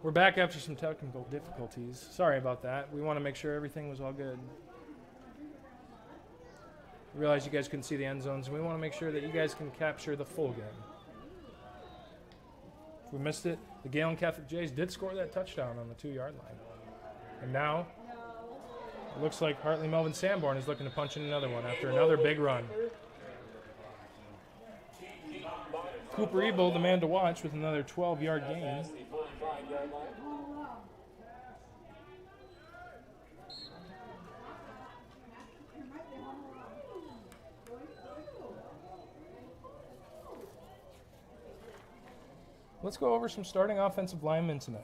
We're back after some technical difficulties. Sorry about that. We want to make sure everything was all good. We realize you guys couldn't see the end zones, and we want to make sure that you guys can capture the full game. If we missed it, the Gehlen Catholic Jays did score that touchdown on the 2-yard line. And now, it looks like Hartley Melvin Sanborn is looking to punch in another one after another big run. Cooper Ebel, the man to watch, with another 12-yard gain. Let's go over some starting offensive linemen tonight.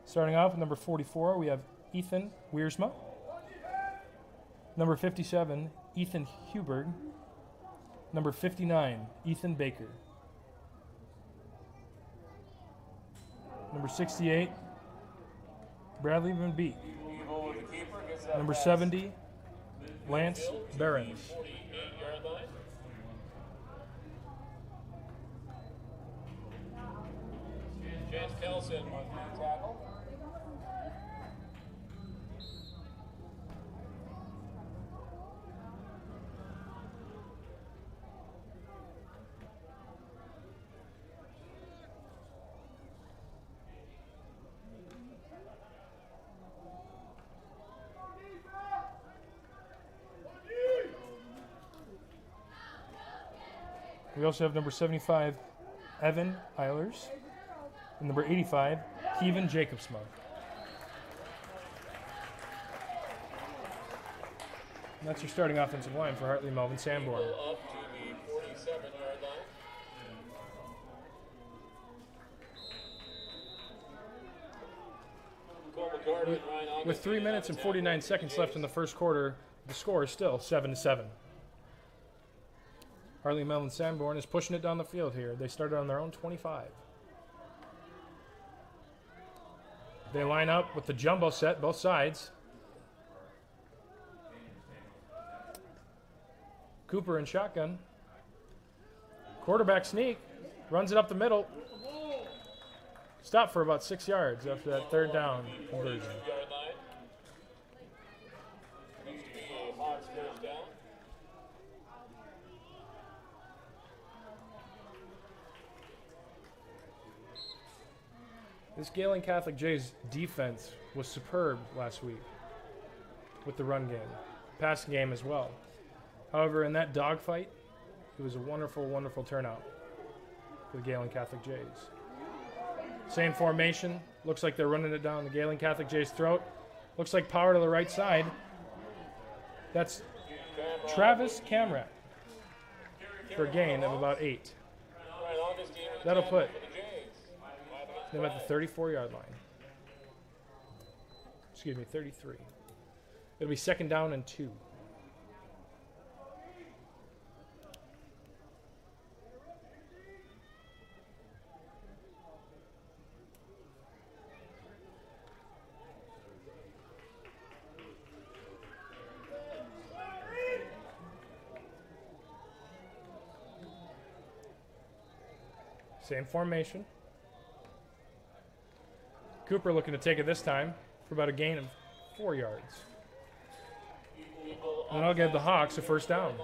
Starting off with number 44, we have Ethan Wiersma. Number 57, Ethan Huberg. Number 59, Ethan Baker. Number 68, Bradley Van Beek. Number 70, Lance Behrens. James Kelson with the tackle. We also have number 75, Evan Eilers. And number 85, Kevin Jacobsma. And that's your starting offensive line for Hartley Melvin Sanborn. Up to the 47-yard line. With 3 minutes and 49 seconds left in the first quarter, the score is still 7-7. Hartley Melvin Sanborn is pushing it down the field here. They started on their own 25. They line up with the jumbo set, both sides. Cooper in shotgun. Quarterback sneak. Runs it up the middle. Stop for about 6 yards after that third down conversion. This Gehlen Catholic Jays defense was superb last week with the run game, passing game as well. However, in that dogfight, it was a wonderful, wonderful turnout for the Gehlen Catholic Jays. Same formation. Looks like they're running it down the Gehlen Catholic Jays' throat. Looks like power to the right side. That's Travis Camrat for a gain of about 8. That'll put them at the 34-yard line. Excuse me, 33. It'll be second down and 2. Same formation. Cooper looking to take it this time for about a gain of 4 yards. And I'll give the Hawks a first down.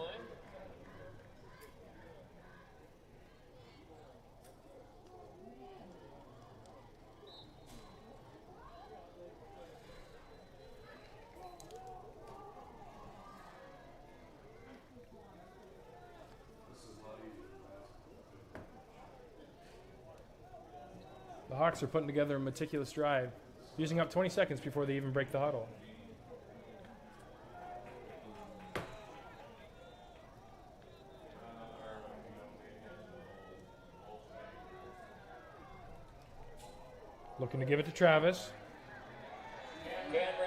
The Hawks are putting together a meticulous drive, using up 20 seconds before they even break the huddle. Looking to give it to Travis.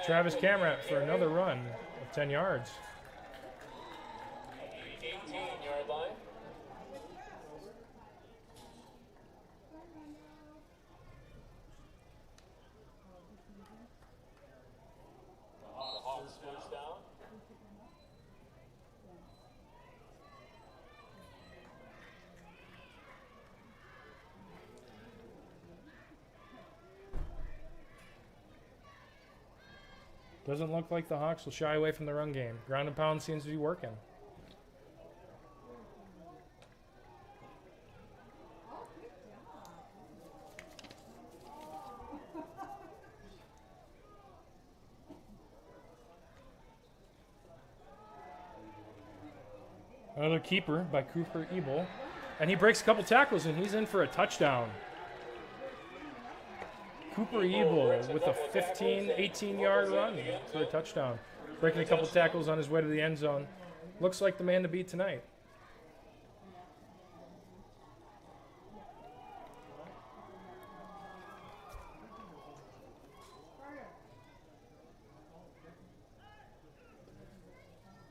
Travis Camrat for another run of 10 yards. 18-yard line. Doesn't look like the Hawks will shy away from the run game. Ground and pound seems to be working. Another keeper by Cooper Ebel. And he breaks a couple tackles, and he's in for a touchdown. Cooper Ebel with a 15, 18-yard run for a touchdown. Breaking a couple tackles on his way to the end zone. Looks like the man to beat tonight.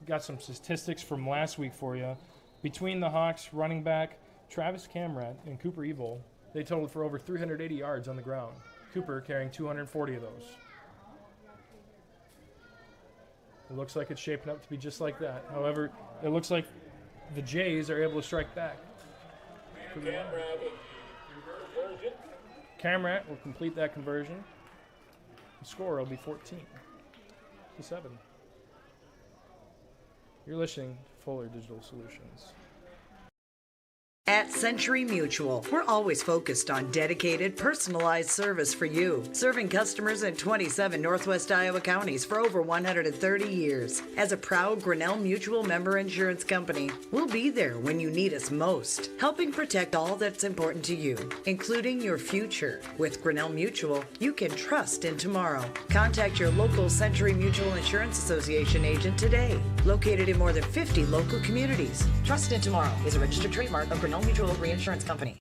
Got some statistics from last week for you. Between the Hawks running back Travis Camrat and Cooper Ebel, they totaled for over 380 yards on the ground. Cooper carrying 240 of those. It looks like it's shaping up to be just like that. However, it looks like the Jays are able to strike back. Camrat will complete that conversion. The score will be 14-7. You're listening to Fuller Digital Solutions. At Century Mutual, we're always focused on dedicated, personalized service for you, serving customers in 27 Northwest Iowa counties for over 130 years. As a proud Grinnell Mutual member insurance company, we'll be there when you need us most, helping protect all that's important to you, including your future. With Grinnell Mutual, you can trust in tomorrow. Contact your local Century Mutual Insurance Association agent today, located in more than 50 local communities. Trust in Tomorrow is a registered trademark of Grinnell Mutual Reinsurance Company.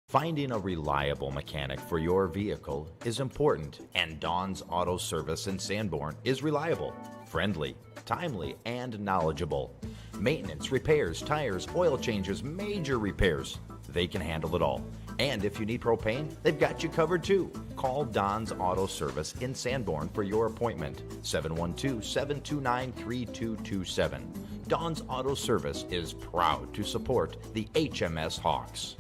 Finding a reliable mechanic for your vehicle is important, and Dawn's Auto Service in Sanborn is reliable, friendly, timely, and knowledgeable. Maintenance, repairs, tires, oil changes, major repairs. They can handle it all. And if you need propane, they've got you covered too. Call Don's Auto Service in Sanborn for your appointment. 712-729-3227. Don's Auto Service is proud to support the HMS Hawks.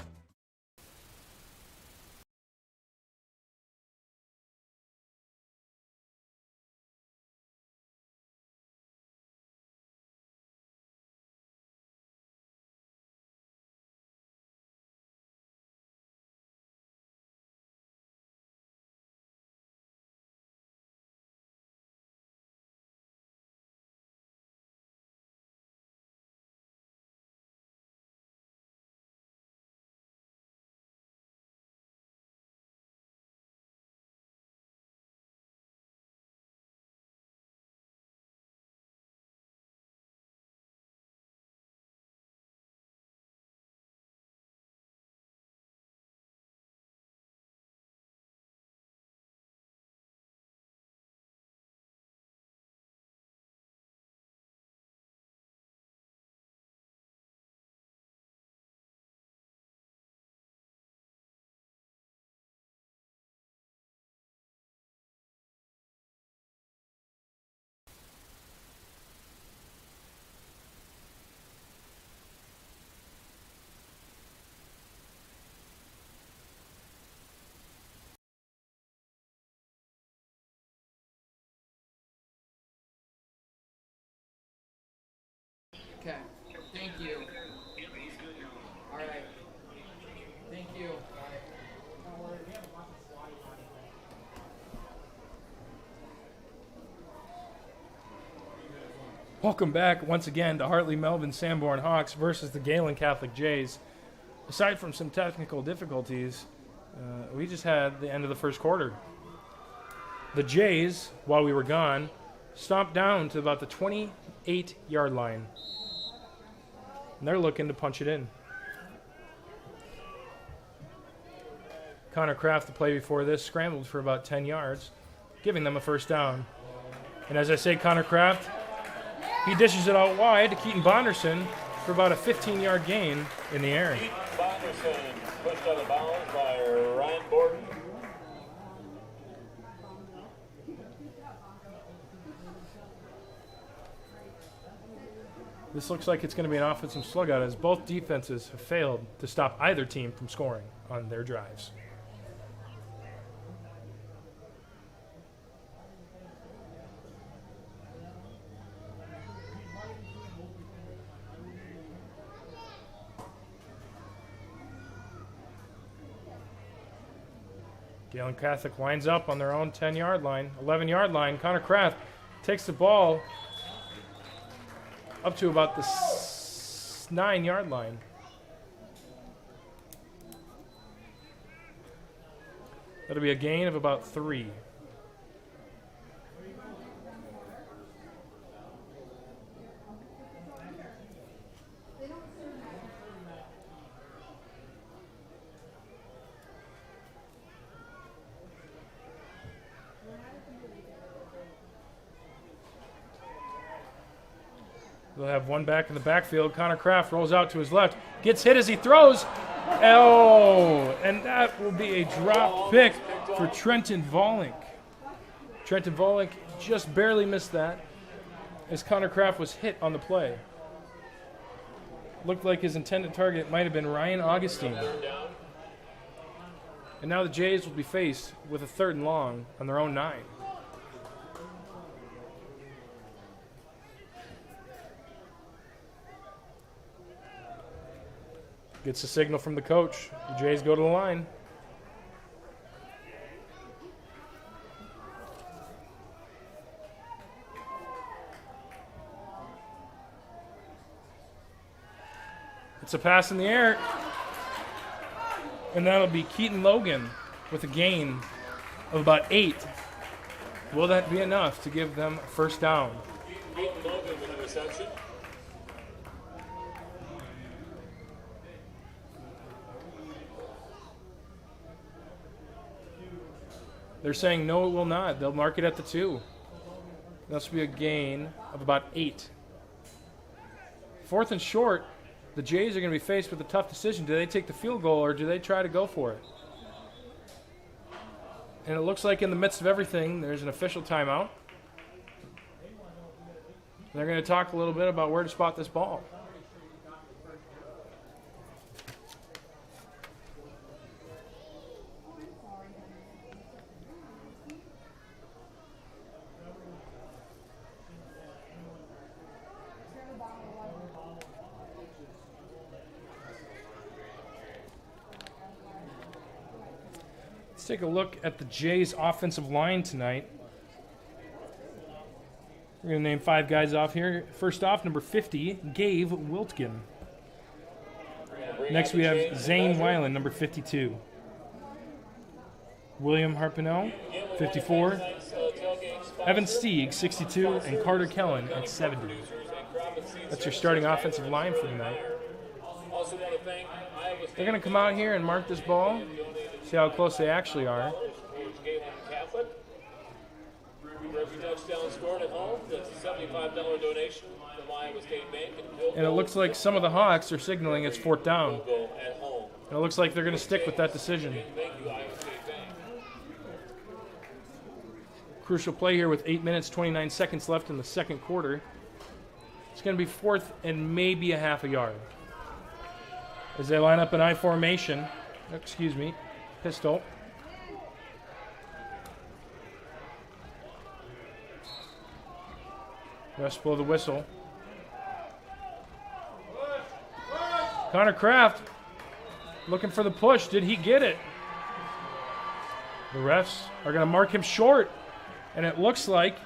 Okay. Thank you. All right. Thank you. Welcome back once again to Hartley Melvin Sanborn Hawks versus the Gehlen Catholic Jays. Aside from some technical difficulties, we just had the end of the first quarter. The Jays, while we were gone, stomped down to about the 28-yard line. And they're looking to punch it in. Connor Kraft, the play before this, scrambled for about 10 yards, giving them a first down. And as I say, Connor Kraft, he dishes it out wide to Keaton Bonderson for about a 15-yard gain in the air. Keaton Bonderson pushed out of bounds by Ryan Borden. This looks like it's going to be an offensive slugout as both defenses have failed to stop either team from scoring on their drives. Gehlen Catholic lines up on their own 10-yard line, 11-yard line. Connor Kraft takes the ball up to about the 9-yard line. That'll be a gain of about 3. They'll have one back in the backfield. Connor Kraft rolls out to his left, gets hit as he throws. Oh, and that will be a drop pick for Trenton Volink. Trenton Volink just barely missed that as Connor Kraft was hit on the play. Looked like his intended target might have been Ryan Augustine. And now the Jays will be faced with a 3rd and long on their own 9. Gets a signal from the coach. The Jays go to the line. It's a pass in the air. And that'll be Keaton Logan with a gain of about 8. Will that be enough to give them first down? Keaton Logan with the reception. They're saying no, it will not. They'll mark it at the 2. This will be a gain of about 8. 4th and short, the Jays are going to be faced with a tough decision. Do they take the field goal or do they try to go for it? And it looks like in the midst of everything, there's an official timeout. They're going to talk a little bit about where to spot this ball. Let's take a look at the Jays' offensive line tonight. We're going to name 5 guys off here. First off, number 50, Gabe Wiltgen. Next we have Zane Weiland, number 52. William Harpinell, 54. Evan Stieg, 62. And Carter Kellen at 70. That's your starting offensive line for tonight. They're going to come out here and mark this ball. See how close they actually are. Every touchdown scored at home, that's a $75 donation from Iowa State Bank. And it looks like some of the Hawks are signaling it's 4th down. At home. And it looks like they're going to stick with that decision. Thank you, Iowa State Bank. Crucial play here with 8 minutes, 29 seconds left in the second quarter. It's going to be 4th and maybe a half a yard. As they line up in I formation, pistol. Refs blow the whistle. Connor Kraft looking for the push. Did he get it? The refs are going to mark him short. And it looks like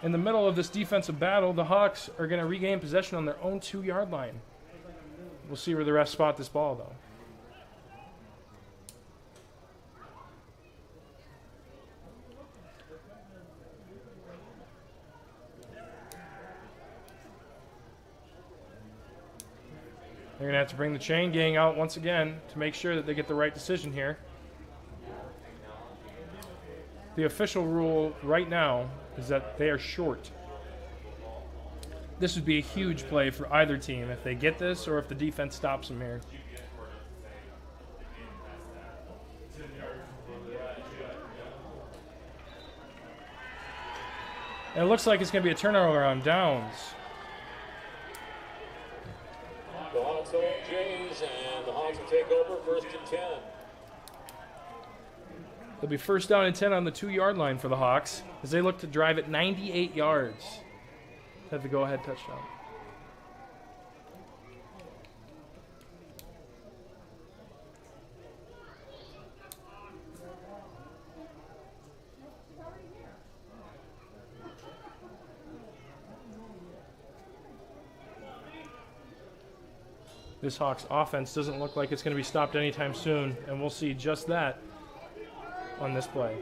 in the middle of this defensive battle, the Hawks are going to regain possession on their own 2-yard line. We'll see where the refs spot this ball, though. They're going to have to bring the chain gang out once again to make sure that they get the right decision here. The official rule right now is that they are short. This would be a huge play for either team if they get this or if the defense stops them here. And it looks like it's going to be a turnover on downs. The Hawks hold Jays, and the Hawks will take over 1st and 10. It'll be 1st down and 10 on the 2-yard line for the Hawks as they look to drive it 98 yards. Have the go-ahead touchdown. This Hawks offense doesn't look like it's going to be stopped anytime soon, and we'll see just that on this play.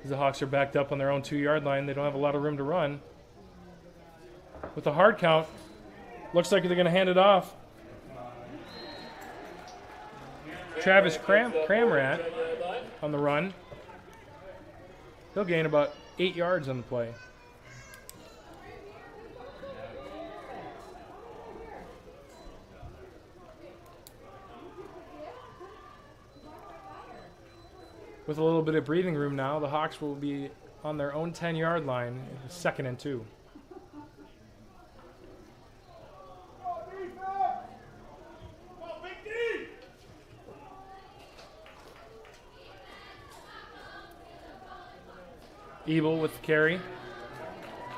The Hawks are backed up on their own 2-yard line. They don't have a lot of room to run. With a hard count, looks like they're going to hand it off. Travis Cramrat on the run. He'll gain about 8 yards on the play. With a little bit of breathing room now, the Hawks will be on their own 10-yard line, 2nd and 2. Ebel with the carry.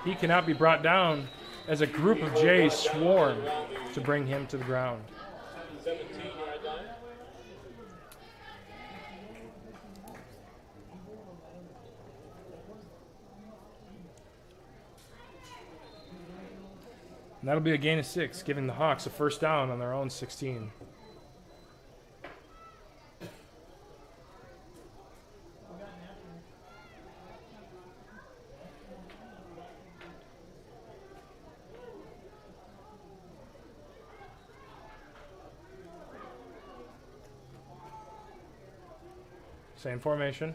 He cannot be brought down as a group of Jays swarm to bring him to the ground. 17-yard line. And that'll be a gain of 6, giving the Hawks a 1st down on their own 16. Same formation.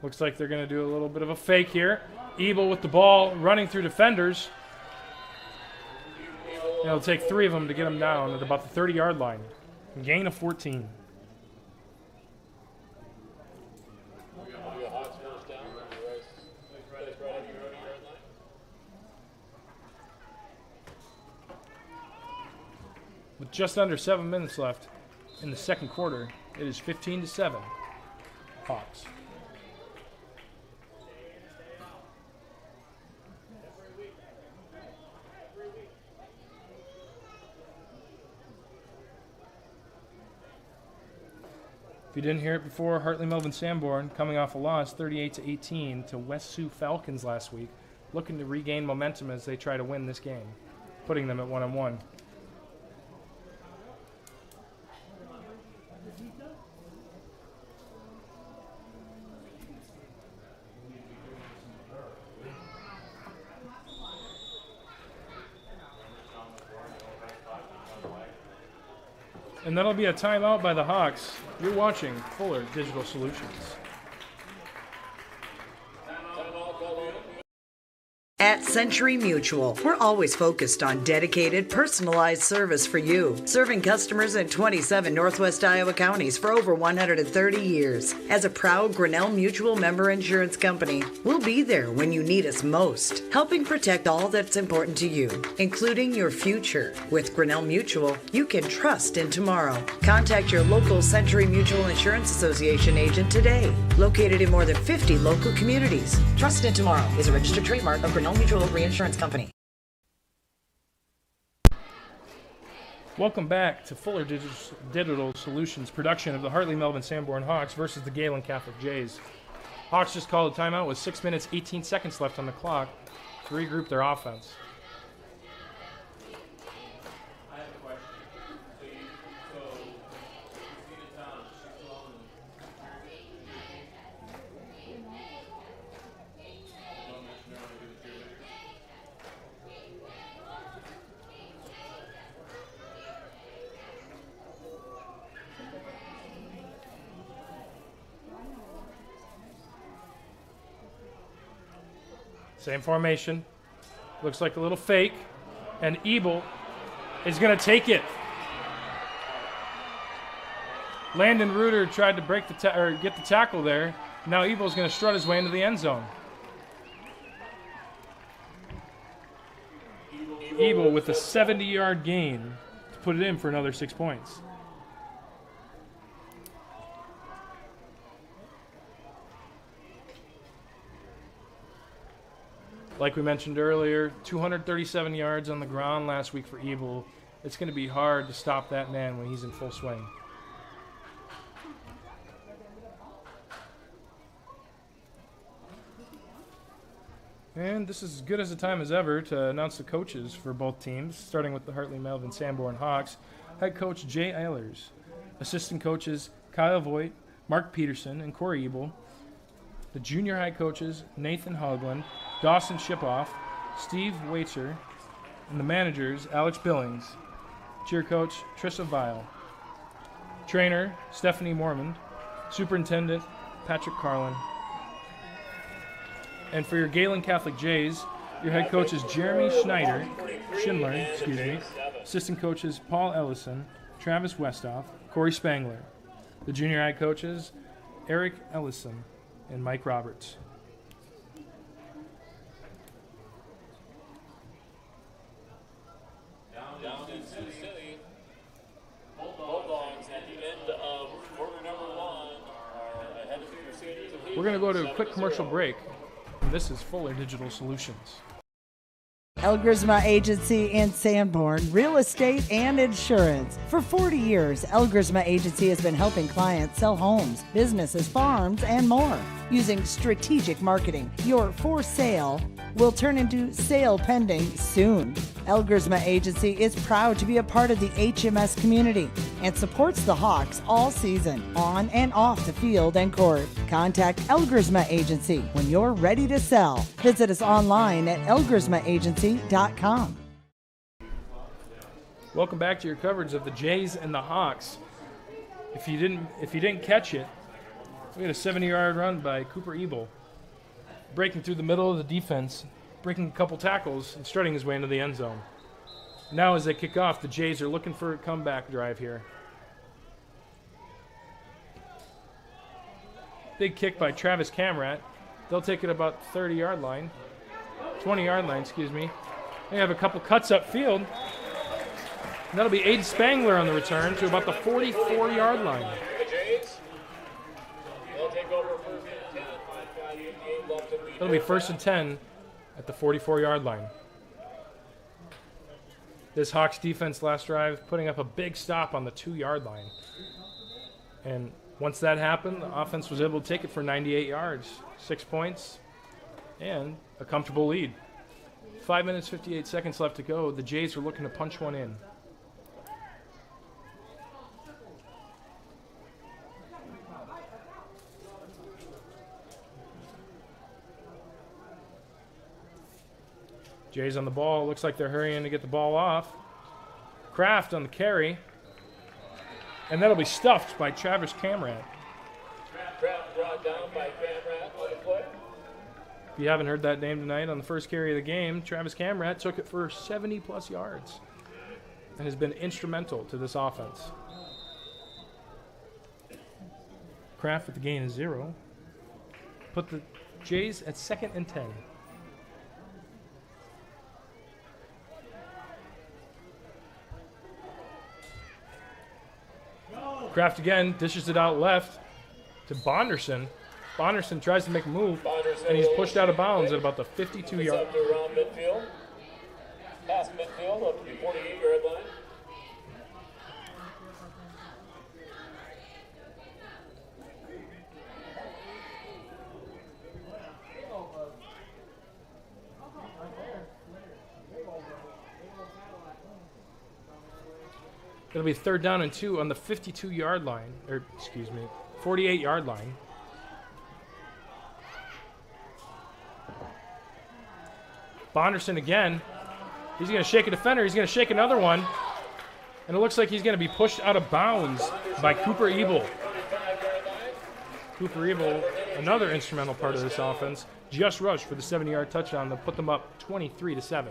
Looks like they're going to do a little bit of a fake here. Ebel with the ball running through defenders. It'll take 3 of them to get him down at about the 30-yard line. Gain of 14. With just under 7 minutes left in the second quarter, it is 15-7. Hawks. If you didn't hear it before, Hartley Melvin Sanborn coming off a loss 38-18 to West Sioux Falcons last week, looking to regain momentum as they try to win this game, putting them at 1-1. And that'll be a timeout by the Hawks. You're watching Fuller Digital Solutions. At Century Mutual, we're always focused on dedicated, personalized service for you, serving customers in 27 Northwest Iowa counties for over 130 years. As a proud Grinnell Mutual member insurance company, we'll be there when you need us most, helping protect all that's important to you, including your future. With Grinnell Mutual, you can trust in tomorrow. Contact your local Century Mutual Insurance Association agent today, located in more than 50 local communities. Trust in tomorrow is a registered trademark of Grinnell Mutual Reinsurance Company. Welcome back to Fuller Digital Solutions production of the Hartley Melvin Sanborn Hawks versus the Gehlen Catholic Jays. Hawks just called a timeout with 6 minutes, 18 seconds left on the clock to regroup their offense. Same formation. Looks like a little fake. And Ebel is going to take it. Landon Reuter tried to break the get the tackle there. Now Ebel's going to strut his way into the end zone. Ebel with a 70-yard gain to put it in for another 6 points. Like we mentioned earlier, 237 yards on the ground last week for Ebel. It's going to be hard to stop that man when he's in full swing. And this is as good as a time as ever to announce the coaches for both teams, starting with the Hartley Melvin Sanborn Hawks. Head coach Jay Eilers. Assistant coaches Kyle Voigt, Mark Peterson, and Corey Ebel. The junior high coaches Nathan Hogland, Dawson Shipoff, Steve Waitzer, and the managers Alex Billings. Cheer coach Trissa Vile. Trainer Stephanie Mormond. Superintendent Patrick Carlin. And for your Gehlen Catholic Jays, your head coach is Jeremy Schindler, Assistant coaches Paul Ellison, Travis Westhoff, Corey Spangler. The junior high coaches Eric Ellison and Mike Roberts. Down in Sioux City, Bulldogs at the end of quarter number 1 are ahead of the Crusaders. We're going to go to a quick commercial break. This is Fuller Digital Solutions. Elgersma Agency in Sanborn, real estate and insurance. For 40 years, Elgersma Agency has been helping clients sell homes, businesses, farms, and more. Using strategic marketing, your for sale will turn into sale pending soon. Elgersma Agency is proud to be a part of the HMS community and supports the Hawks all season, on and off the field and court. Contact Elgersma Agency when you're ready to sell. Visit us online at elgersmaagency.com. Welcome back to your coverage of the Jays and the Hawks. If you didn't catch it, We had a 70-yard run by Cooper Ebel, breaking through the middle of the defense, breaking a couple tackles, and strutting his way into the end zone. Now as they kick off, the Jays are looking for a comeback drive here. Big kick by Travis Camrat. They'll take it about 30-yard line. 20-yard line, excuse me. They have a couple cuts upfield. And that'll be Aiden Spangler on the return to about the 44-yard line. The Jays, they'll take over first and 10. 5:58 left to beat. It'll be 1st and 10 at the 44-yard line. This Hawks defense last drive putting up a big stop on the 2-yard line. And once that happened, the offense was able to take it for 98 yards, 6 points, and a comfortable lead. 5 minutes, 58 seconds left to go. The Jays are looking to punch one in. Jays on the ball. Looks like they're hurrying to get the ball off. Kraft on the carry. And that'll be stuffed by Travis Camrat. Kraft brought down by Camrat on the play. If you haven't heard that name tonight, on the first carry of the game, Travis Camrat took it for 70-plus yards and has been instrumental to this offense. Kraft with the gain of 0. Put the Jays at 2nd and 10. Kraft again dishes it out left to Bonderson. Bonderson tries to make a move, and he's pushed out of bounds at about the 52-yard. Up to around midfield. Past midfield up to the 48-yard line. It'll be 3rd down and 2 on the 52-yard line, or excuse me, 48-yard line. Bonderson again. He's going to shake a defender. He's going to shake another one. And it looks like he's going to be pushed out of bounds by Cooper Ebel. Cooper Ebel, another instrumental part of this offense, just rushed for the 70-yard touchdown to put them up 23-7.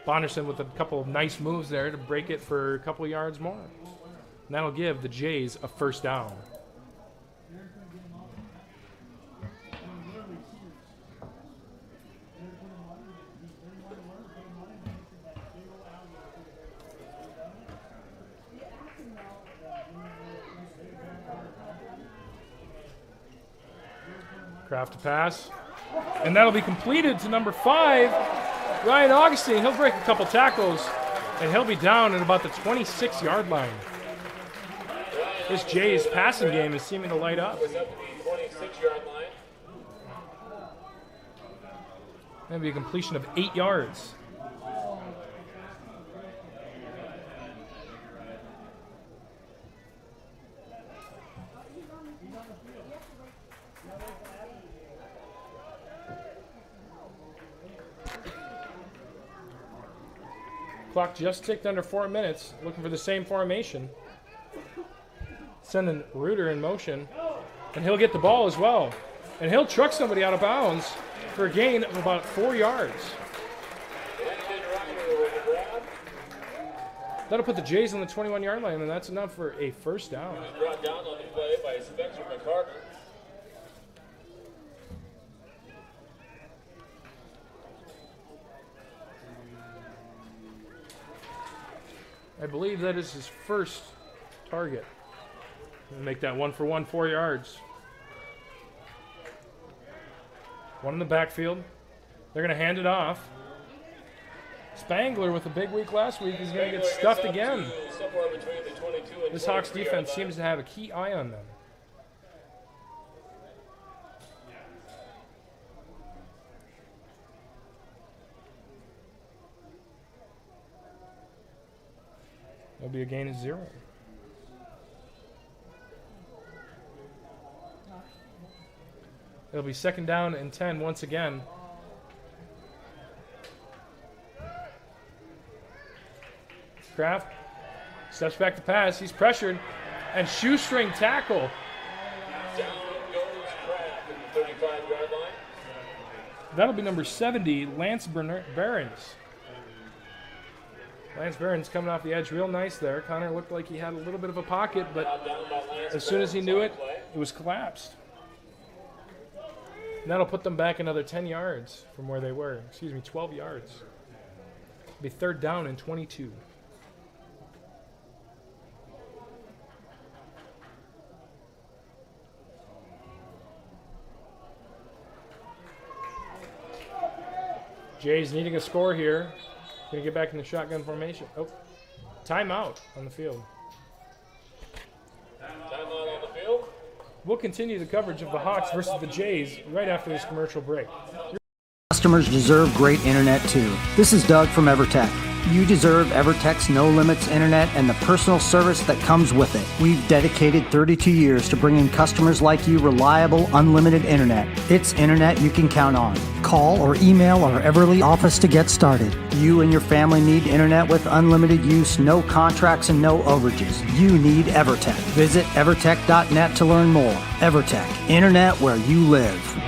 Bonderson with a couple of nice moves there to break it for a couple of yards more. And that'll give the Jays a 1st down. Kraft to pass. And that'll be completed to number 5. Ryan Augustine, he'll break a couple tackles, and he'll be down at about the 26-yard line. This Jays passing game is seeming to light up. Up to the 26-yard line. That'll be a completion of 8 yards. Clock just ticked under 4 minutes, looking for the same formation. Sending Reuter in motion, and he'll get the ball as well. And he'll truck somebody out of bounds for a gain of about 4 yards. That'll put the Jays on the 21-yard line, and that's enough for a 1st down. He was brought down on the play by Spencer McCarter. I believe that is his first target. Make that 1-for-1, 4 yards. One in the backfield. They're going to hand it off. Spangler with a big week last week is going to get stuffed again. This Hawks defense seems to have a key eye on them. That'll be a gain of 0. It'll be 2nd down and 10 once again. Kraft steps back to pass. He's pressured. And shoestring tackle That'll be number 70, Lance Behrens. Lance Behrens coming off the edge real nice there. Connor looked like he had a little bit of a pocket, but as soon as he knew it, it was collapsed. And that'll put them back another 10 yards from where they were. 12 yards. It'll be third down and 22. Jays needing a score here. Going to get back in the shotgun formation. Oh, timeout on the field. Timeout on the field. We'll continue the coverage of the Hawks versus the Jays right after this commercial break. Customers deserve great internet too. This is Doug from EverTech. You deserve EverTech's no limits internet and the personal service that comes with it. We've dedicated 32 years to bringing customers like you reliable, unlimited internet. It's internet you can count on. Call or email our Everly office to get started. You and your family need internet with unlimited use, no contracts, and no overages. You need EverTech. Visit evertech.net to learn more. EverTech, internet where you live.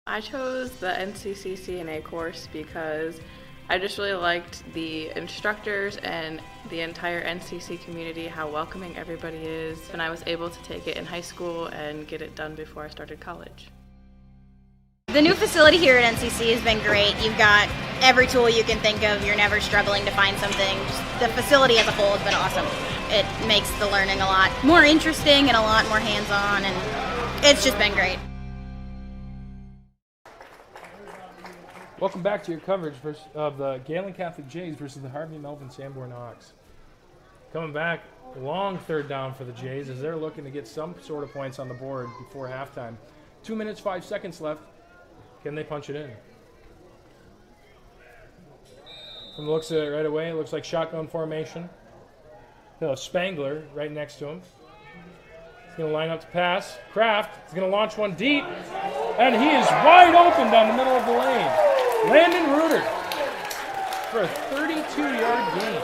I chose the NCC CNA course because I just really liked the instructors and the entire NCC community, how welcoming everybody is. And I was able to take it in high school and get it done before I started college. The new facility here at NCC has been great. You've got every tool you can think of. You're never struggling to find something. Just the facility as a whole has been awesome. It makes the learning a lot more interesting and a lot more hands-on, and it's just been great. Welcome back to your coverage of the Gehlen Catholic Jays versus the Harvey Melvin Sanborn Hawks. Coming back, long third down for the Jays as they're looking to get some sort of points on the board before halftime. 2 minutes, 5 seconds left. Can they punch it in? From the looks of it right away, it looks like shotgun formation. Spangler right next to him. He's going to line up to pass. Kraft is going to launch one deep, and he is wide open down the middle of the lane. Landon Reuter for a 32-yard gain,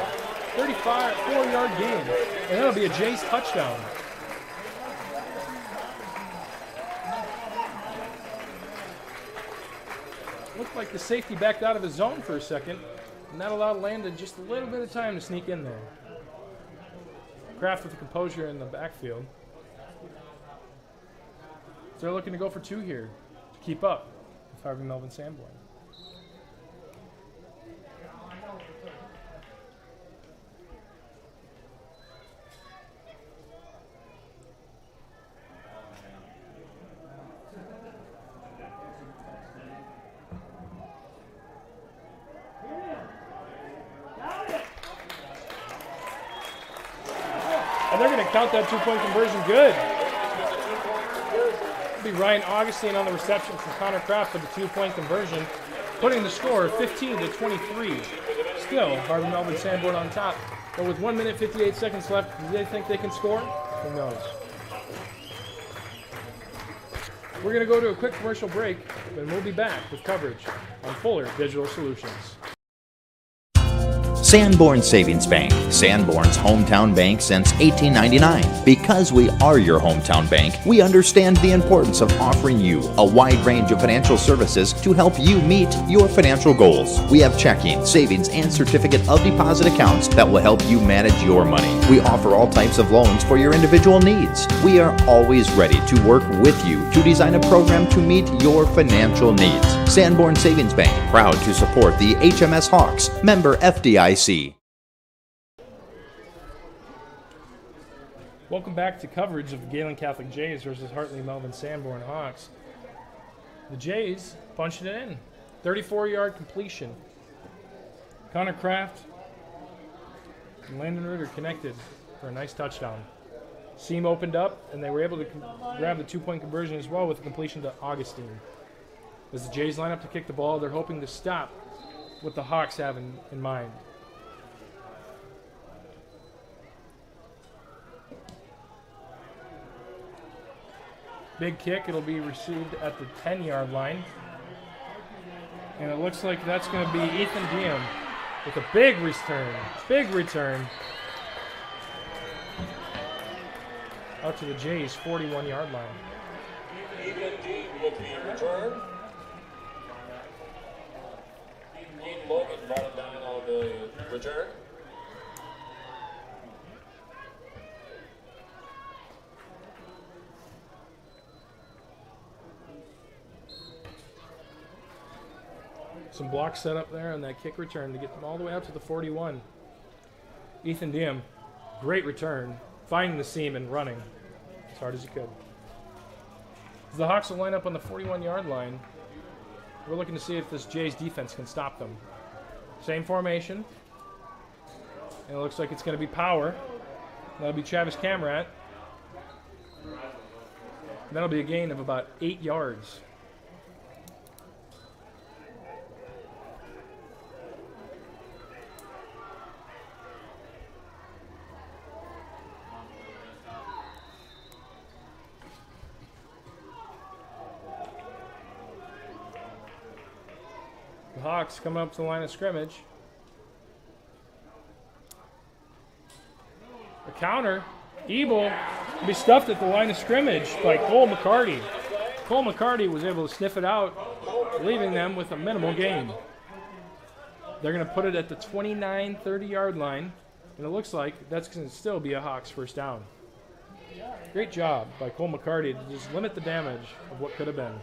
4-yard gain, and that'll be a Jays touchdown. Looked like the safety backed out of his zone for a second, and that allowed Landon just a little bit of time to sneak in there. Kraft with the composure in the backfield. So they're looking to go for two here to keep up with Harvey Melvin Sanborn. And they're going to count that two-point conversion good. It'll be Ryan Augustine on the reception from Connor Kraft for the two-point conversion, putting the score 15-23. Still, Harvey Melvin Sanborn on top. But with 1 minute, 58 seconds left, do they think they can score? Who knows? We're going to go to a quick commercial break, and we'll be back with coverage on Fuller Digital Solutions. Sanborn Savings Bank, Sanborn's hometown bank since 1899. Because we are your hometown bank, we understand the importance of offering you a wide range of financial services to help you meet your financial goals. We have checking, savings, and certificate of deposit accounts that will help you manage your money. We offer all types of loans for your individual needs. We are always ready to work with you to design a program to meet your financial needs. Sanborn Savings Bank, proud to support the HMS Hawks, member FDIC. Welcome back to coverage of the Gehlen Catholic Jays versus Hartley Melvin Sanborn Hawks. The Jays punched it in. 34-yard completion. Connor Kraft and Landon Reuter connected for a nice touchdown. Seam opened up, and they were able to grab the two-point conversion as well with the completion to Augustine. As the Jays line up to kick the ball, they're hoping to stop what the Hawks have in mind. Big kick. It'll be received at the 10-yard line. And it looks like that's going to be Ethan Diem with a big return. Big return. Out to the Jays' 41-yard line. with the return. Keith Logan brought it down on the return. Some blocks set up there on that kick return to get them all the way out to the 41. Ethan Diem, great return, finding the seam and running as hard as he could. As the Hawks will line up on the 41-yard line, we're looking to see if this Jays defense can stop them. Same formation. And it looks like it's going to be power. That'll be Travis Camrat. That'll be a gain of about 8 yards. The Hawks coming up to the line of scrimmage. A counter. Ebel will be stuffed at the line of scrimmage by Cole McCarty. Cole McCarty was able to sniff it out, leaving them with a minimal gain. They're going to put it at the 29, 30-yard line, and it looks like that's going to still be a Hawks first down. Great job by Cole McCarty to just limit the damage of what could have been.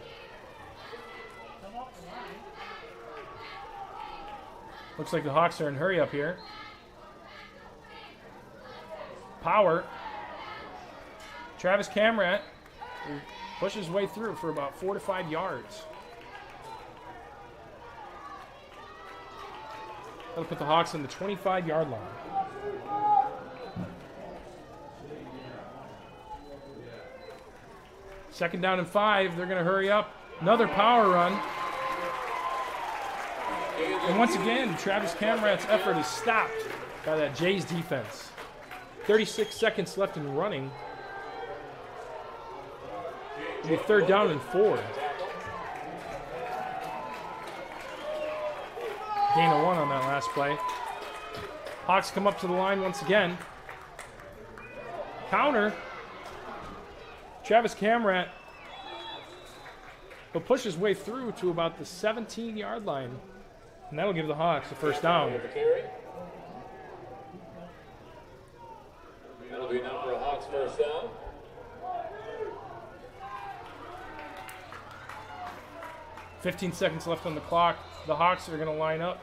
Looks like the Hawks are in hurry up here. Power. Travis Camrat pushes his way through for about 4 to 5 yards. That'll put the Hawks on the 25-yard line. Second down and 5. They're going to hurry up. Another power run. And once again, Travis Camrat's effort is stopped by that Jays defense. 36 seconds left in running. It'll be third down and 4. Gain of 1 on that last play. Hawks come up to the line once again. Counter. Travis Camrat will push his way through to about the 17-yard line. And that'll give the Hawks the first down. That'll be enough for a Hawks first down. $15 seconds left on the clock. The Hawks are going to line up.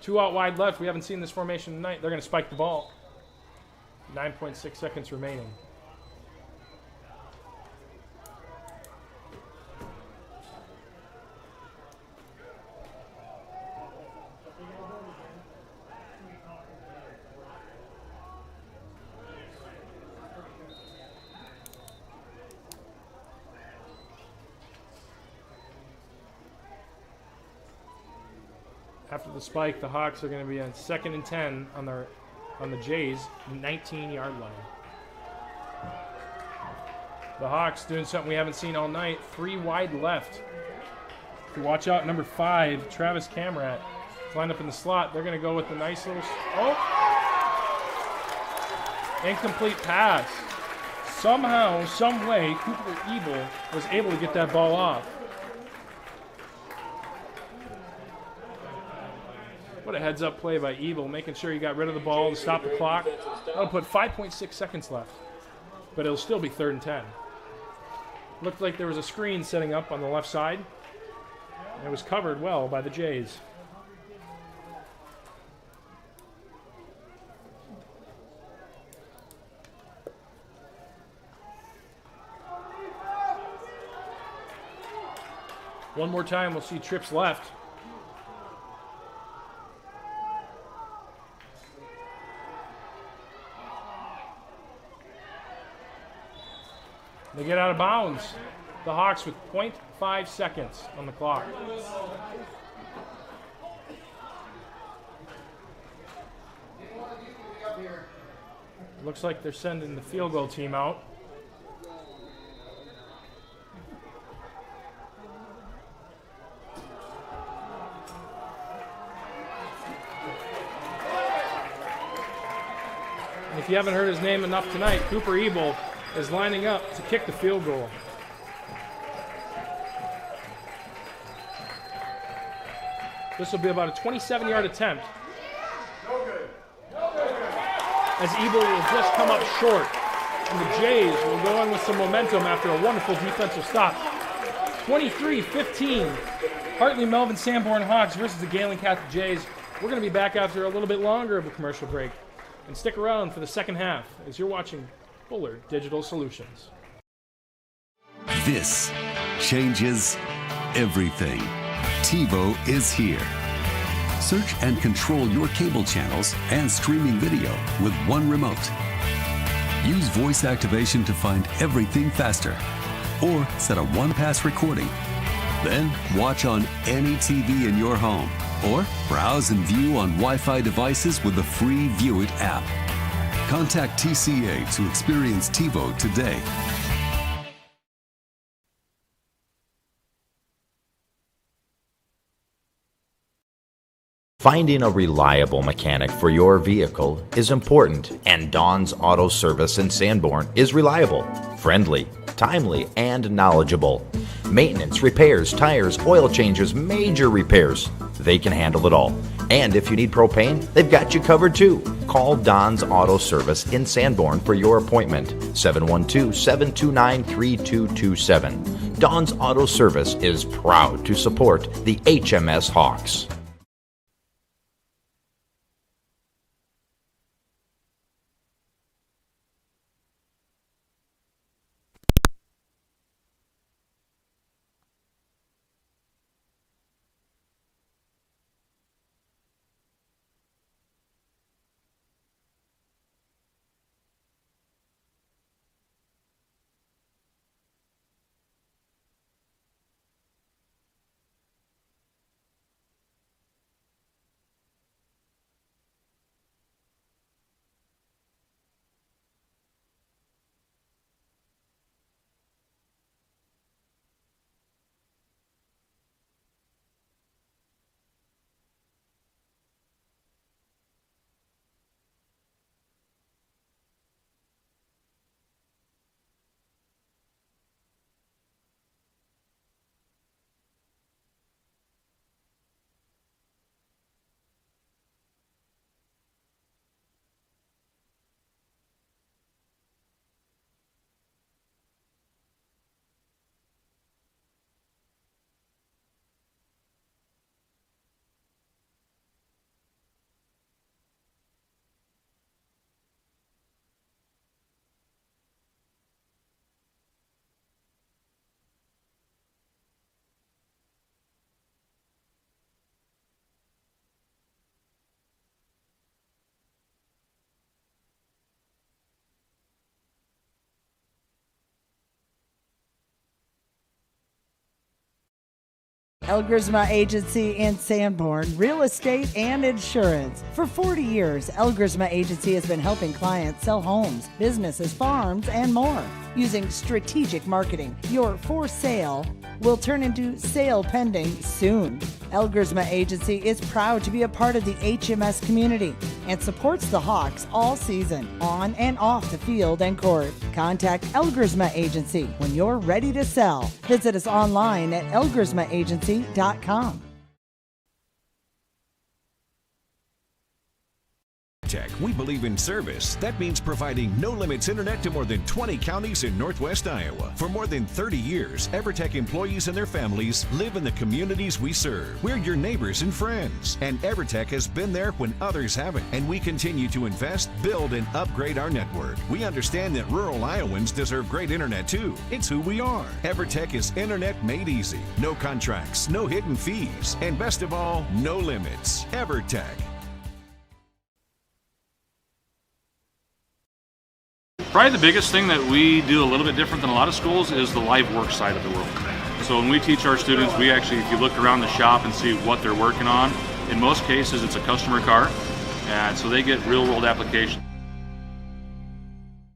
2 out wide left. We haven't seen this formation tonight. They're going to spike the ball. 9.6 seconds remaining. After the spike, the Hawks are going to be on 2nd and 10 on the Jays' 19-yard line. The Hawks doing something we haven't seen all night. 3 wide left. Watch out, number 5, Travis Camrat. Lined up in the slot. They're going to go with the nice little... Incomplete pass. Somehow, some way, Cooper Ebel was able to get that ball off. What a heads-up play by Ebel, making sure he got rid of the ball to stop the clock. That'll put 5.6 seconds left, but it'll still be 3rd and 10. Looked like there was a screen setting up on the left side, and it was covered well by the Jays. One more time, we'll see trips left. They get out of bounds. The Hawks with 0.5 seconds on the clock. Looks like they're sending the field goal team out. And if you haven't heard his name enough tonight, Cooper Ebel is lining up to kick the field goal. This will be about a 27-yard attempt. As Ebel will just come up short. And the Jays will go on with some momentum after a wonderful defensive stop. 23-15. Hartley Melvin Sanborn Hawks versus the Gehlen Catholic Jays. We're going to be back after a little bit longer of a commercial break. And stick around for the second half as you're watching Fuller Digital Solutions. This changes everything. TiVo is here. Search and control your cable channels and streaming video with one remote. Use voice activation to find everything faster. Or set a one-pass recording. Then watch on any TV in your home. Or browse and view on Wi-Fi devices with the free View It app. Contact TCA to experience TiVo today. Finding a reliable mechanic for your vehicle is important, and Dawn's Auto Service in Sanborn is reliable, friendly, timely, and knowledgeable. Maintenance, repairs, tires, oil changes, major repairs. They can handle it all. And if you need propane, they've got you covered too. Call Dawn's Auto Service in Sanborn for your appointment. 712-729-3227. Dawn's Auto Service is proud to support the HMS Hawks. Elgersma Agency in Sanborn, real estate and insurance. For 40 years, Elgersma Agency has been helping clients sell homes, businesses, farms, and more. Using strategic marketing, your for sale will turn into sale pending soon. Elgersma Agency is proud to be a part of the HMS community and supports the Hawks all season, on and off the field and court. Contact Elgersma Agency when you're ready to sell. Visit us online at elgersmaagency.com. We believe in service. That means providing no-limits internet to more than 20 counties in Northwest Iowa. For more than 30 years, EverTech employees and their families live in the communities we serve. We're your neighbors and friends. And EverTech has been there when others haven't. And we continue to invest, build, and upgrade our network. We understand that rural Iowans deserve great internet too. It's who we are. EverTech is internet made easy. No contracts, no hidden fees, and best of all, no limits. EverTech. Probably the biggest thing that we do a little bit different than a lot of schools is the live work side of the world. So when we teach our students, we actually, if you look around the shop and see what they're working on, in most cases it's a customer car, and so they get real world application.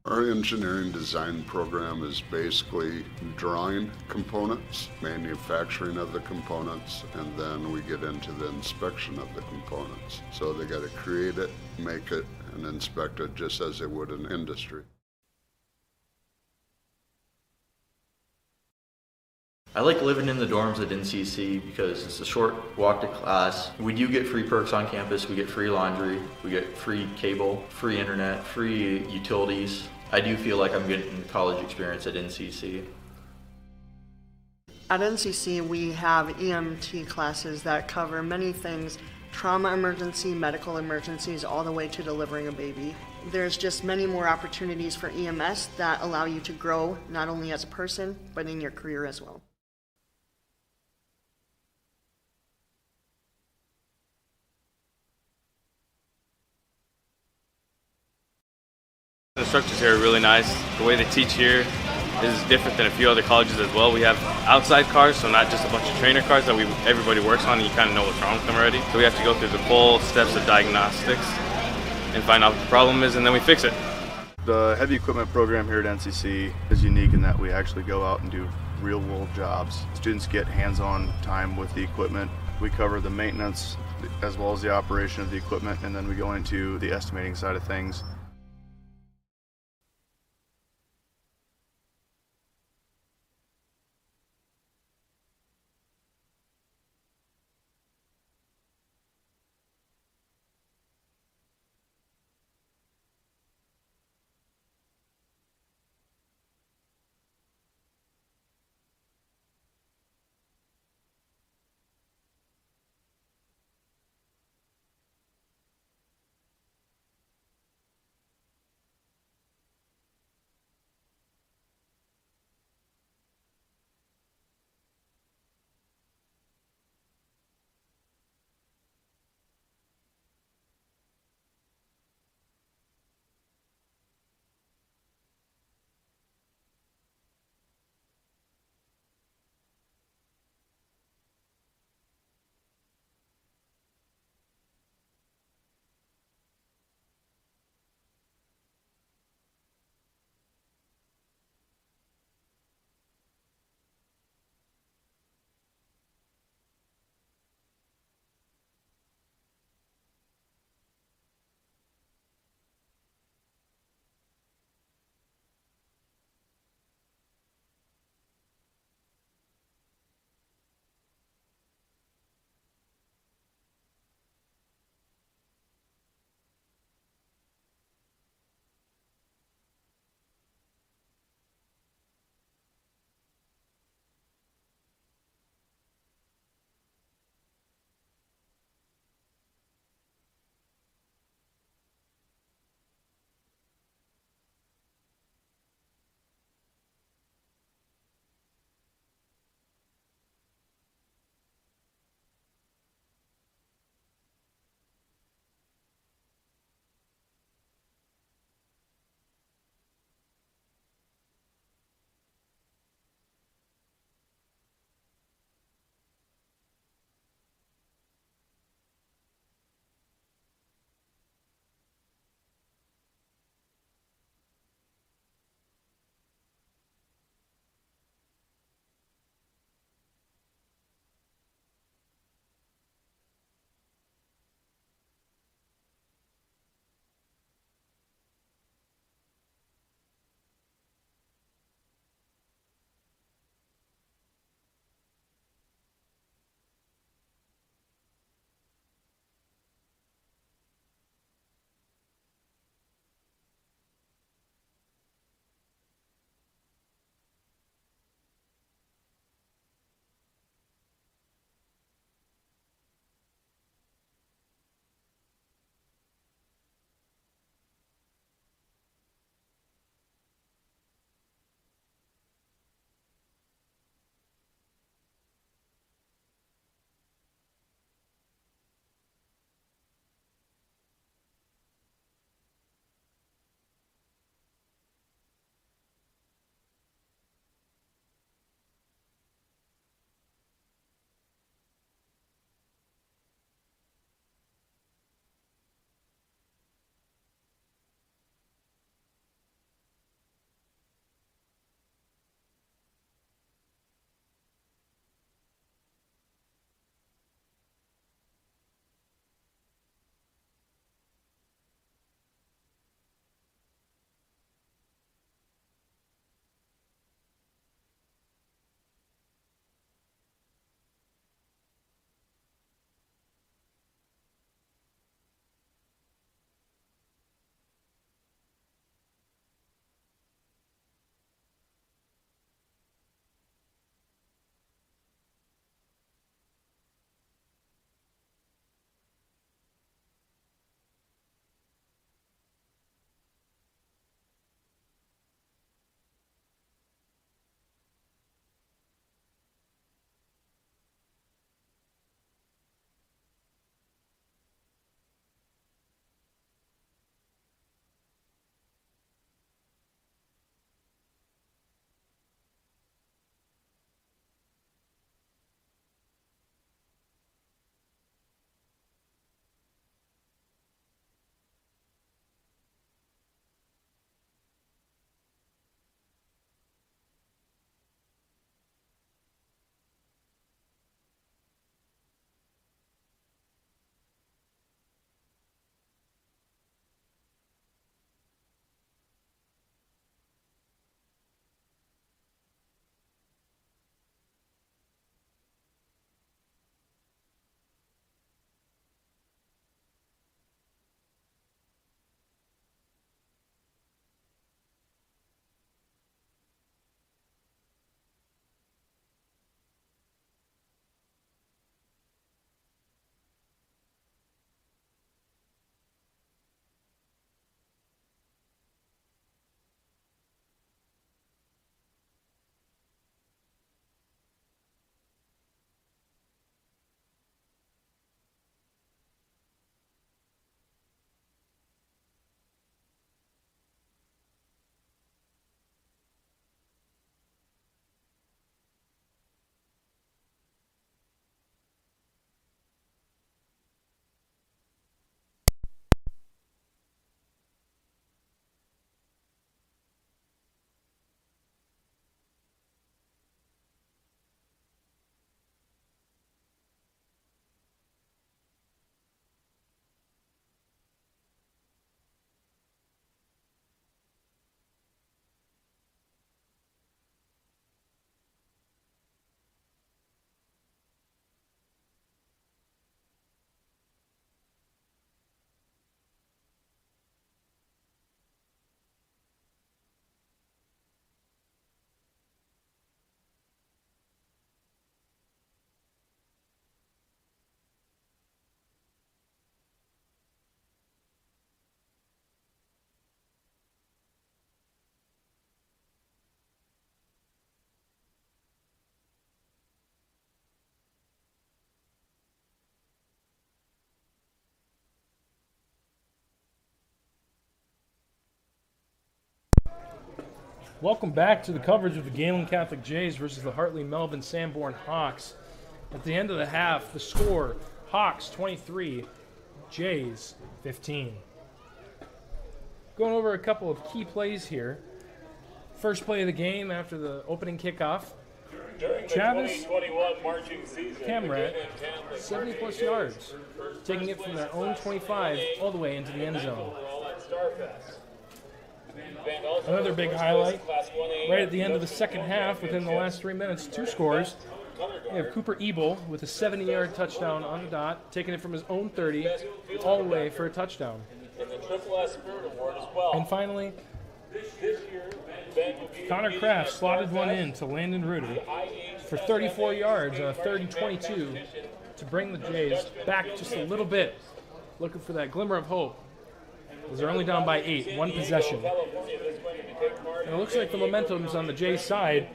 Our engineering design program is basically drawing components, manufacturing of the components, and then we get into the inspection of the components. So they got to create it, make it, and inspect it just as they would in industry. I like living in the dorms at NCC because it's a short walk to class. We do get free perks on campus. We get free laundry, we get free cable, free internet, free utilities. I do feel like I'm getting college experience at NCC. At NCC, we have EMT classes that cover many things: trauma emergency, medical emergencies, all the way to delivering a baby. There's just many more opportunities for EMS that allow you to grow not only as a person, but in your career as well. The instructors here are really nice. The way they teach here is different than a few other colleges as well. We have outside cars, so not just a bunch of trainer cars that everybody works on and you kind of know what's wrong with them already. So we have to go through the full steps of diagnostics and find out what the problem is, and then we fix it. The heavy equipment program here at NCC is unique in that we actually go out and do real world jobs. Students get hands-on time with the equipment. We cover the maintenance as well as the operation of the equipment, and then we go into the estimating side of things. Welcome back to the coverage of the Gehlen Catholic Jays versus the Hartley Melvin Sanborn Hawks. At the end of the half, the score, Hawks 23, Jays 15. Going over a couple of key plays here. First play of the game after the opening kickoff. During the Travis 2021 marching season, Camrat, the Gehlen Catholic 70 plus Marching yards, taking it from their own 25 all the way into the end zone. overall at Starfest. Band also Another big highlight, Class 1A right at the end of the second half, within the last 3 minutes, 2 scores. We have Cooper Ebel with a 70-yard touchdown on the dot, taking it from his own 30 all the way for a touchdown. and the Triple S Spirit Award as well. And finally, This year, Ben will be Connor Kraft slotted one in to Landon Rudy for 34 yards on a 3rd and 22 to bring the Jays back just a little bit, looking for that glimmer of hope, as they're only down by 8, 1 possession. And it looks like the momentum's on the Jays' side,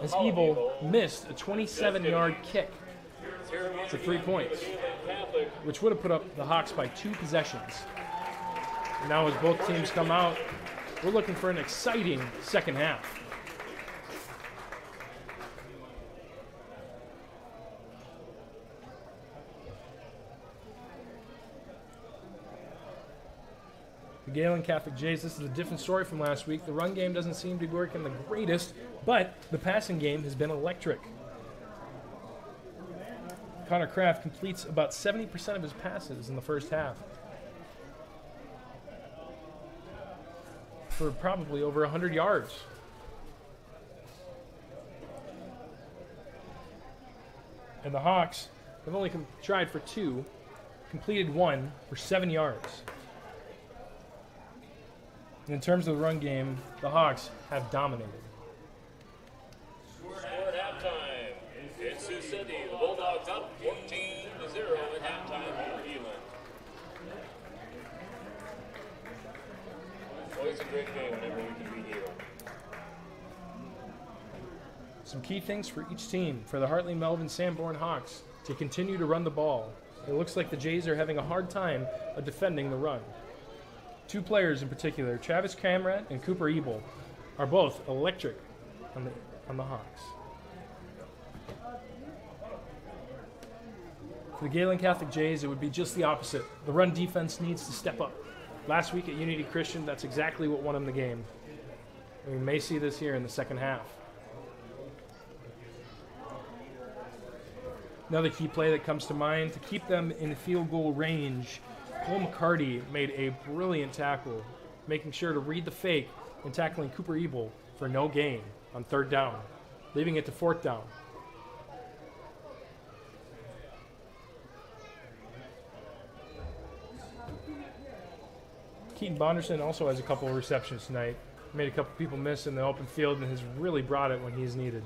as Ebel missed a 27-yard kick for 3 points, which would have put up the Hawks by 2 possessions. And now as both teams come out, we're looking for an exciting second half. The Gehlen Catholic Jays, this is a different story from last week. The run game doesn't seem to be working the greatest, but the passing game has been electric. Connor Kraft completes about 70% of his passes in the first half, for probably over 100 yards. And the Hawks have only tried for 2, completed 1 for 7 yards. And in terms of the run game, the Hawks have dominated. Score at halftime in Sioux City. The Bulldogs up 14-0 at halftime over Gehlen. Always a great game whenever we can beat Gehlen. Some key things for each team. For the Hartley Melvin Sanborn Hawks to continue to run the ball. It looks like the Jays are having a hard time of defending the run. 2 players in particular, Travis Camrat and Cooper Ebel, are both electric on the Hawks. For the Gehlen Catholic Jays, it would be just the opposite. The run defense needs to step up. Last week at Unity Christian, that's exactly what won them the game. We may see this here in the second half. Another key play that comes to mind, to keep them in field goal range, Cole McCarty made a brilliant tackle, making sure to read the fake and tackling Cooper Ebel for no gain on 3rd down, leaving it to 4th down. Keaton Bonderson also has a couple of receptions tonight. Made a couple people miss in the open field and has really brought it when he's needed.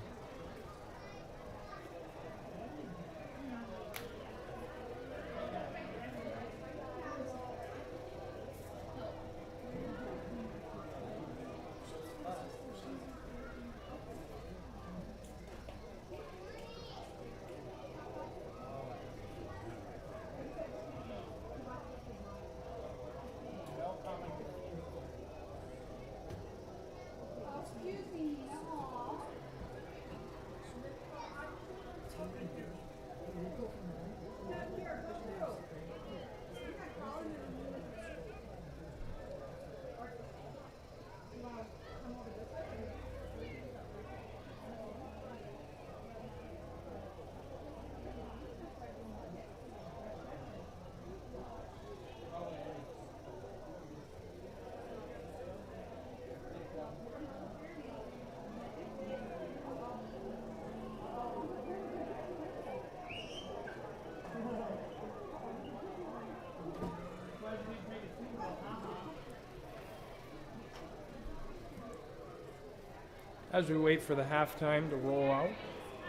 As we wait for the halftime to roll out,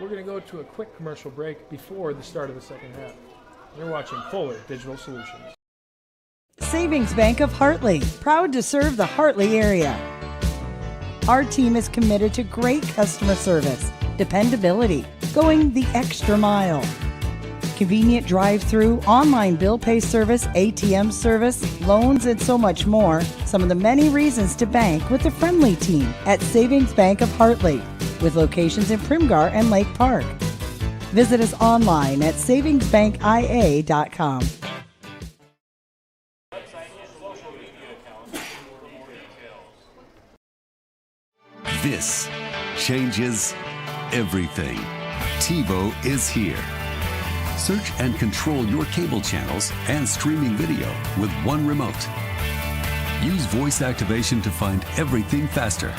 we're going to go to a quick commercial break before the start of the second half. You're watching Fuller Digital Solutions. Savings Bank of Hartley, proud to serve the Hartley area. Our team is committed to great customer service, dependability, going the extra mile. convenient drive-through, online bill pay service, ATM service, loans, and so much more. Some of the many reasons to bank with the friendly team at Savings Bank of Hartley, with locations in Primgar and Lake Park. Visit us online at savingsbankia.com. This changes everything. TiVo is here. Search and control your cable channels and streaming video with one remote. Use voice activation to find everything faster,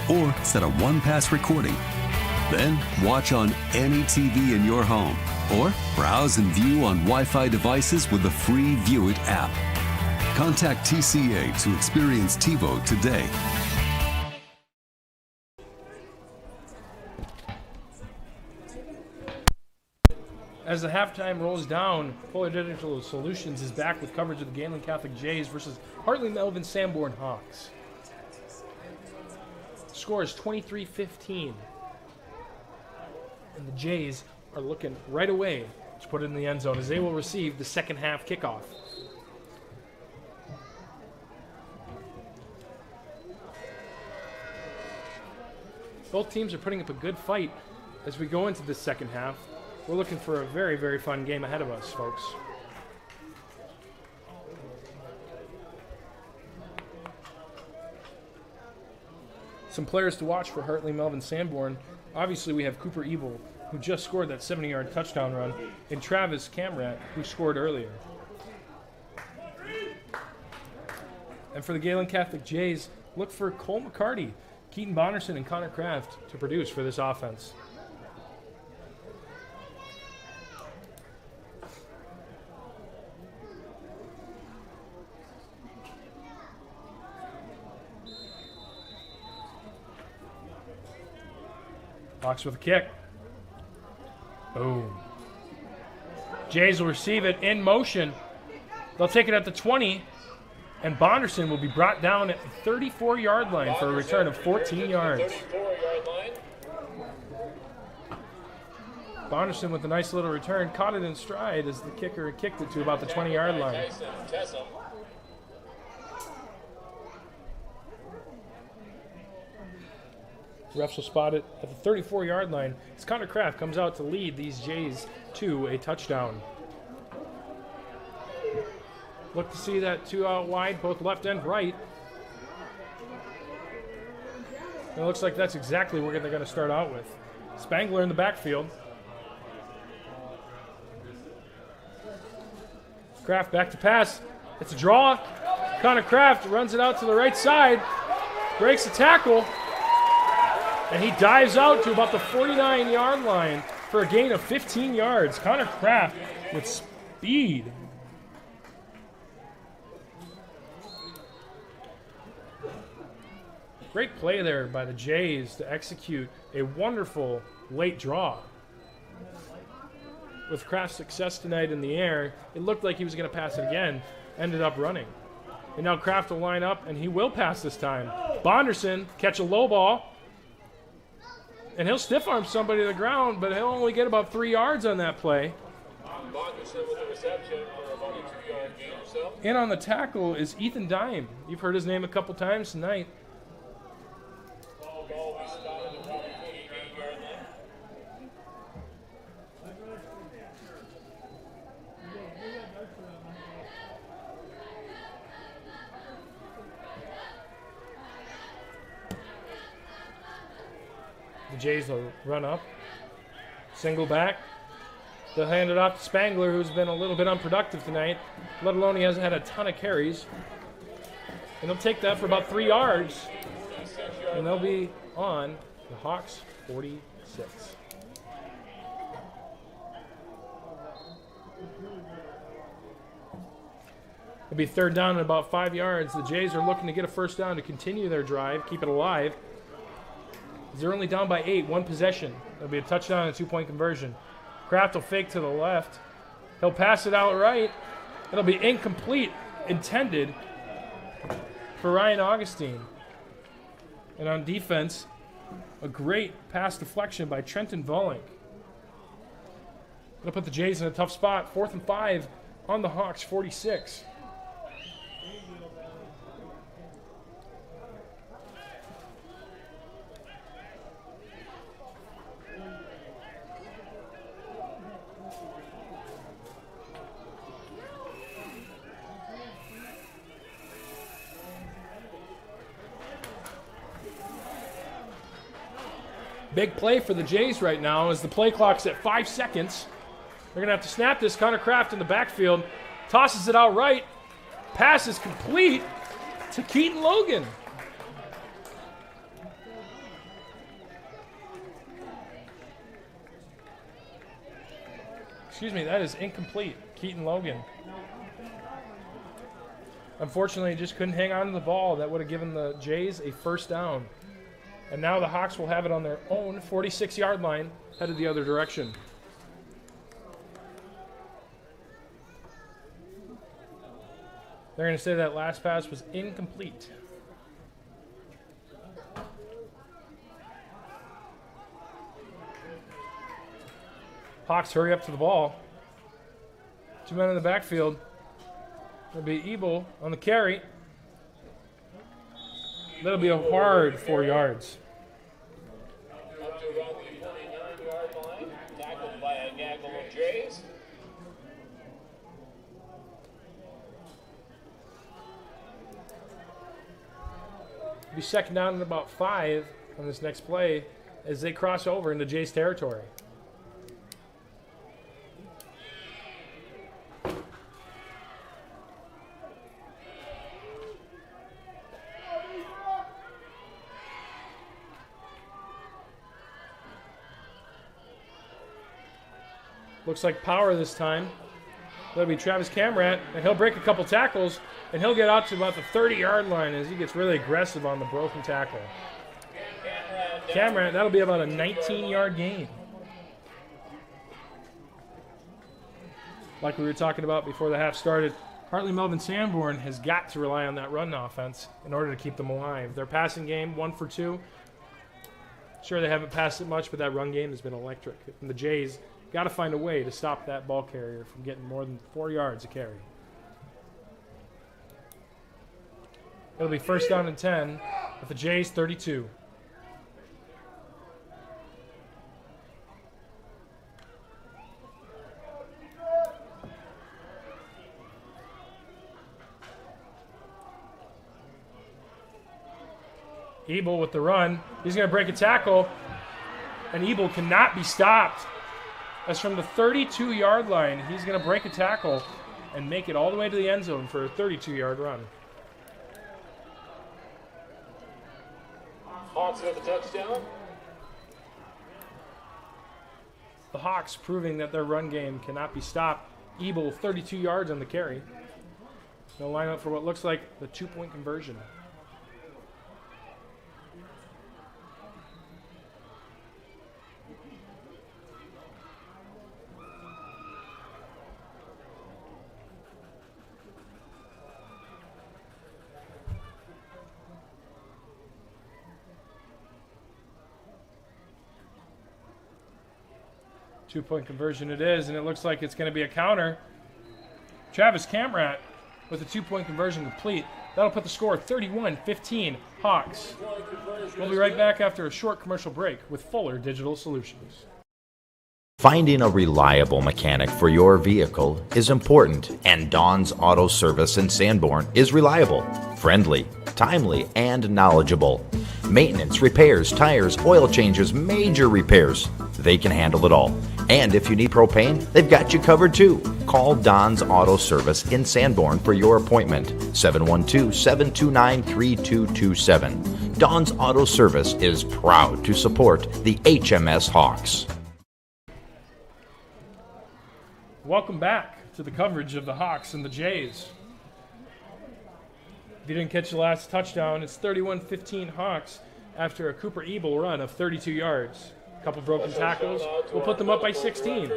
or set a one-pass recording. Then watch on any TV in your home, or browse and view on Wi-Fi devices with the free View It app. Contact TCA to experience TiVo today. As the halftime rolls down, Fuller Digital Solutions is back with coverage of the Gehlen Catholic Jays versus Hartley Melvin Sanborn Hawks. Score is 23-15. And the Jays are looking right away to put it in the end zone as they will receive the second half kickoff. Both teams are putting up a good fight as we go into this second half. We're looking for a very, very fun game ahead of us, folks. Some players to watch for Hartley Melvin Sanborn. Obviously, we have Cooper Evil, who just scored that 70-yard touchdown run, and Travis Camrat, who scored earlier. And for the Gehlen Catholic Jays, look for Cole McCarty, Keaton Bonnerson, and Connor Kraft to produce for this offense. Hawks with a kick. Boom. Jays will receive it in motion. They'll take it at the 20, and Bonderson will be brought down at the 34-yard line for a return of 14 yards. 34-yard line. Bonderson with a nice little return, caught it in stride as the kicker kicked it to about the 20-yard line. Refs will spot it at the 34-yard line as Connor Kraft comes out to lead these Jays to a touchdown. Look to see that two out wide, both left and right. And it looks like that's exactly what they're going to start out with. Spangler in the backfield. Kraft back to pass. It's a draw. Connor Kraft runs it out to the right side, breaks the tackle, and he dives out to about the 49-yard line for a gain of 15 yards. Connor Kraft with speed. Great play there by the Jays to execute a wonderful late draw. With Kraft's success tonight in the air, it looked like he was going to pass it again. Ended up running. And now Kraft will line up, and he will pass this time. Bonderson catch a low ball. And he'll stiff arm somebody to the ground, but he'll only get about 3 yards on that play. Bonderson with the reception for about a 2-yard gain or so. In on the tackle is Ethan Dime. You've heard his name a couple times tonight. Ball will be spotted at about the 48-yard line. The Jays will run up, single back. They'll hand it off to Spangler, who's been a little bit unproductive tonight, let alone he hasn't had a ton of carries. And they'll take that for about 3 yards, and they'll be on the Hawks 46. It'll be third down at about 5 yards. The Jays are looking to get a first down to continue their drive, keep it alive. They're only down by 8, one possession. There'll be a touchdown and a 2-point conversion. Kraft will fake to the left. He'll pass it out right. It'll be incomplete, intended for Ryan Augustine. And on defense, a great pass deflection by Trenton Volink. That'll put the Jays in a tough spot. 4th and 5 on the Hawks 46. Big play for the Jays right now as the play clock's at 5 seconds. They're going to have to snap this. Connor Kraft in the backfield. Tosses it out right. Pass is complete to Keaton Logan. Excuse me, that is incomplete. Keaton Logan. Unfortunately, just couldn't hang on to the ball. That would have given the Jays a first down. And now the Hawks will have it on their own 46-yard line, headed the other direction. They're going to say that last pass was incomplete. Hawks hurry up to the ball. 2 men in the backfield. It'll be Ebel on the carry. That'll be a hard 4 yards. Up to around the 49-yard line, tackled by a gaggle of Jays. It'll be second down and about 5 on this next play as they cross over into Jays territory. Looks like power this time. That'll be Travis Camrat, and he'll break a couple tackles, and he'll get out to about the 30-yard line as he gets really aggressive on the broken tackle. Camrat, that'll be about a 19-yard gain. Like we were talking about before the half started, Hartley Melvin Sanborn has got to rely on that run offense in order to keep them alive. Their passing game, 1 for 2. Sure, they haven't passed it much, but that run game has been electric. And the Jays got to find a way to stop that ball carrier from getting more than 4 yards a carry. It'll be first down and 10 with the Jays 32. Ebel with the run. He's going to break a tackle, and Ebel cannot be stopped. That's from the 32-yard line. He's going to break a tackle and make it all the way to the end zone for a 32-yard run. Hawks with a touchdown. The Hawks proving that their run game cannot be stopped. Ebel 32 yards on the carry. They'll line up for what looks like the 2-point conversion. Two-point conversion it is, and it looks like it's going to be a counter. Travis Camrat with a 2-point conversion complete. That'll put the score 31-15 Hawks. We'll be right back after a short commercial break with Fuller Digital Solutions. Finding a reliable mechanic for your vehicle is important, and Dawn's Auto Service in Sanborn is reliable, friendly, timely, and knowledgeable. Maintenance, repairs, tires, oil changes, major repairs. They can handle it all. And if you need propane, they've got you covered too. Call Don's Auto Service in Sanborn for your appointment. 712-729-3227. Don's Auto Service is proud to support the HMS Hawks. Welcome back to the coverage of the Hawks and the Jays. If you didn't catch the last touchdown, it's 31-15 Hawks after a Cooper Ebel run of 32 yards. A couple broken tackles will put them up by 16.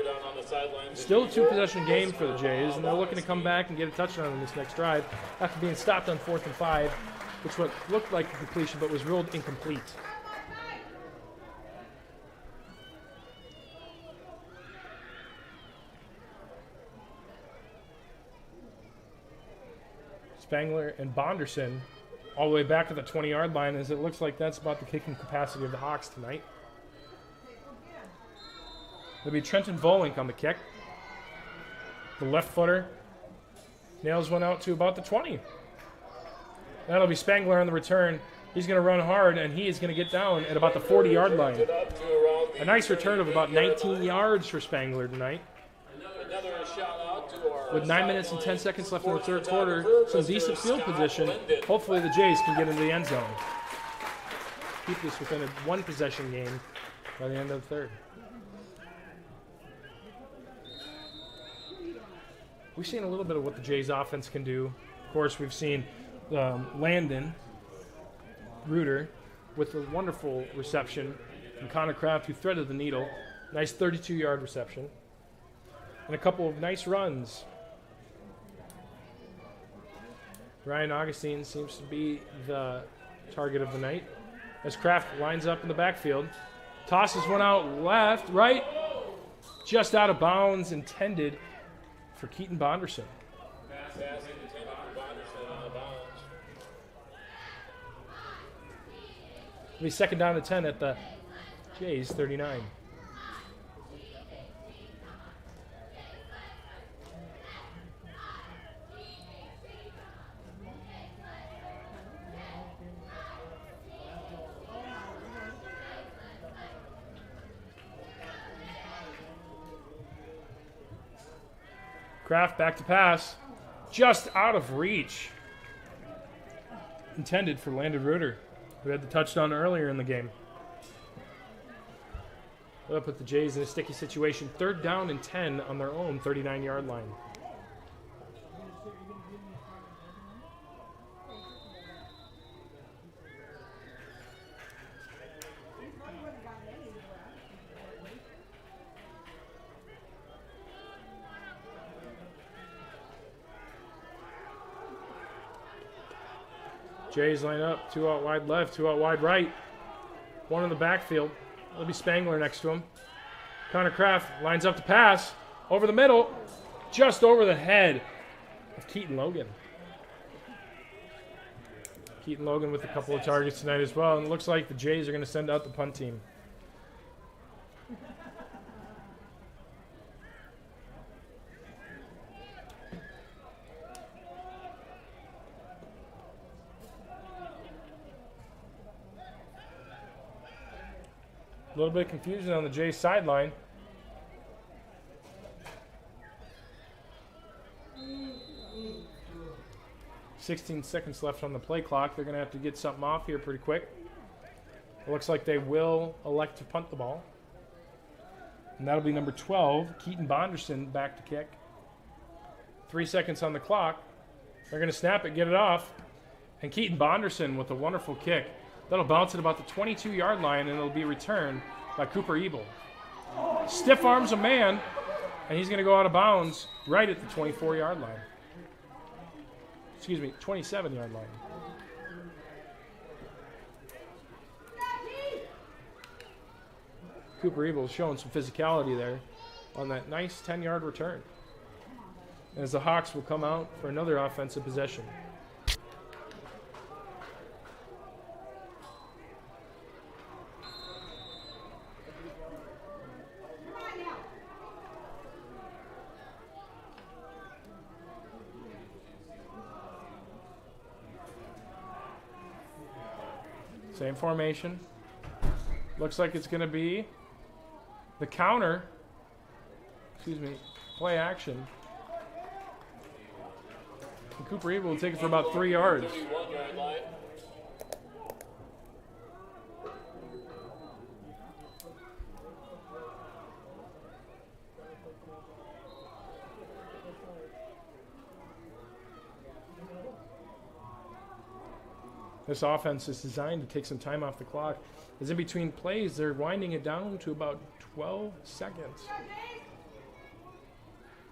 Still a 2-possession game for the Jays, and they're looking to come back and get a touchdown in this next drive after being stopped on 4th and 5, which what looked like a completion but was ruled incomplete. Spangler and Bonderson all the way back to the 20-yard line, as it looks like that's about the kicking capacity of the Hawks tonight. It'll be Trenton Volink on the kick. The left footer nails one out to about the 20. That'll be Spangler on the return. He's going to run hard, and he is going to get down at about the 40-yard line. A nice return of about 19 yards for Spangler tonight. With 9 minutes and 10 seconds left in the third quarter, some decent field position. Hopefully the Jays can get into the end zone. Keep this within a one-possession game by the end of the third. We've seen a little bit of what the Jays offense can do. Of course, we've seen Landon Reuter with a wonderful reception from Connor Kraft, who threaded the needle. Nice 32-yard reception. And a couple of nice runs. Ryan Augustine seems to be the target of the night as Kraft lines up in the backfield. Tosses one out left, right. Just out of bounds, intended for Keaton Bonderson. Pass intended for Bonderson out of bounds. It'll be second down to 10 at the Jays 39. Kraft back to pass. Just out of reach. Intended for Landon Reuter, who had the touchdown earlier in the game. That'll put the Jays in a sticky situation. Third down and 10 on their own 39-yard line. Jays line up, 2 out wide left, 2 out wide right. One in the backfield. It'll be Spangler next to him. Connor Kraft lines up to pass. Over the middle, just over the head of Keaton Logan. Keaton Logan with a couple of targets tonight as well. And it looks like the Jays are going to send out the punt team. A little bit of confusion on the Jays sideline. $16 seconds left on the play clock. They're going to have to get something off here pretty quick. It looks like they will elect to punt the ball. And that'll be number 12, Keaton Bonderson, back to kick. 3 seconds on the clock. They're going to snap it, get it off. And Keaton Bonderson with a wonderful kick. That'll bounce at about the 22-yard line, and it'll be returned by Cooper Ebel. Stiff arms a man, and he's going to go out of bounds right at the 24-yard line. Excuse me, 27-yard line. Cooper Ebel showing some physicality there on that nice 10-yard return. As the Hawks will come out for another offensive possession. Same formation. Looks like it's going to be the counter. Excuse me, play action. And Cooper Ebel will take it for about 3 yards. This offense is designed to take some time off the clock. As in between plays, they're winding it down to about 12 seconds.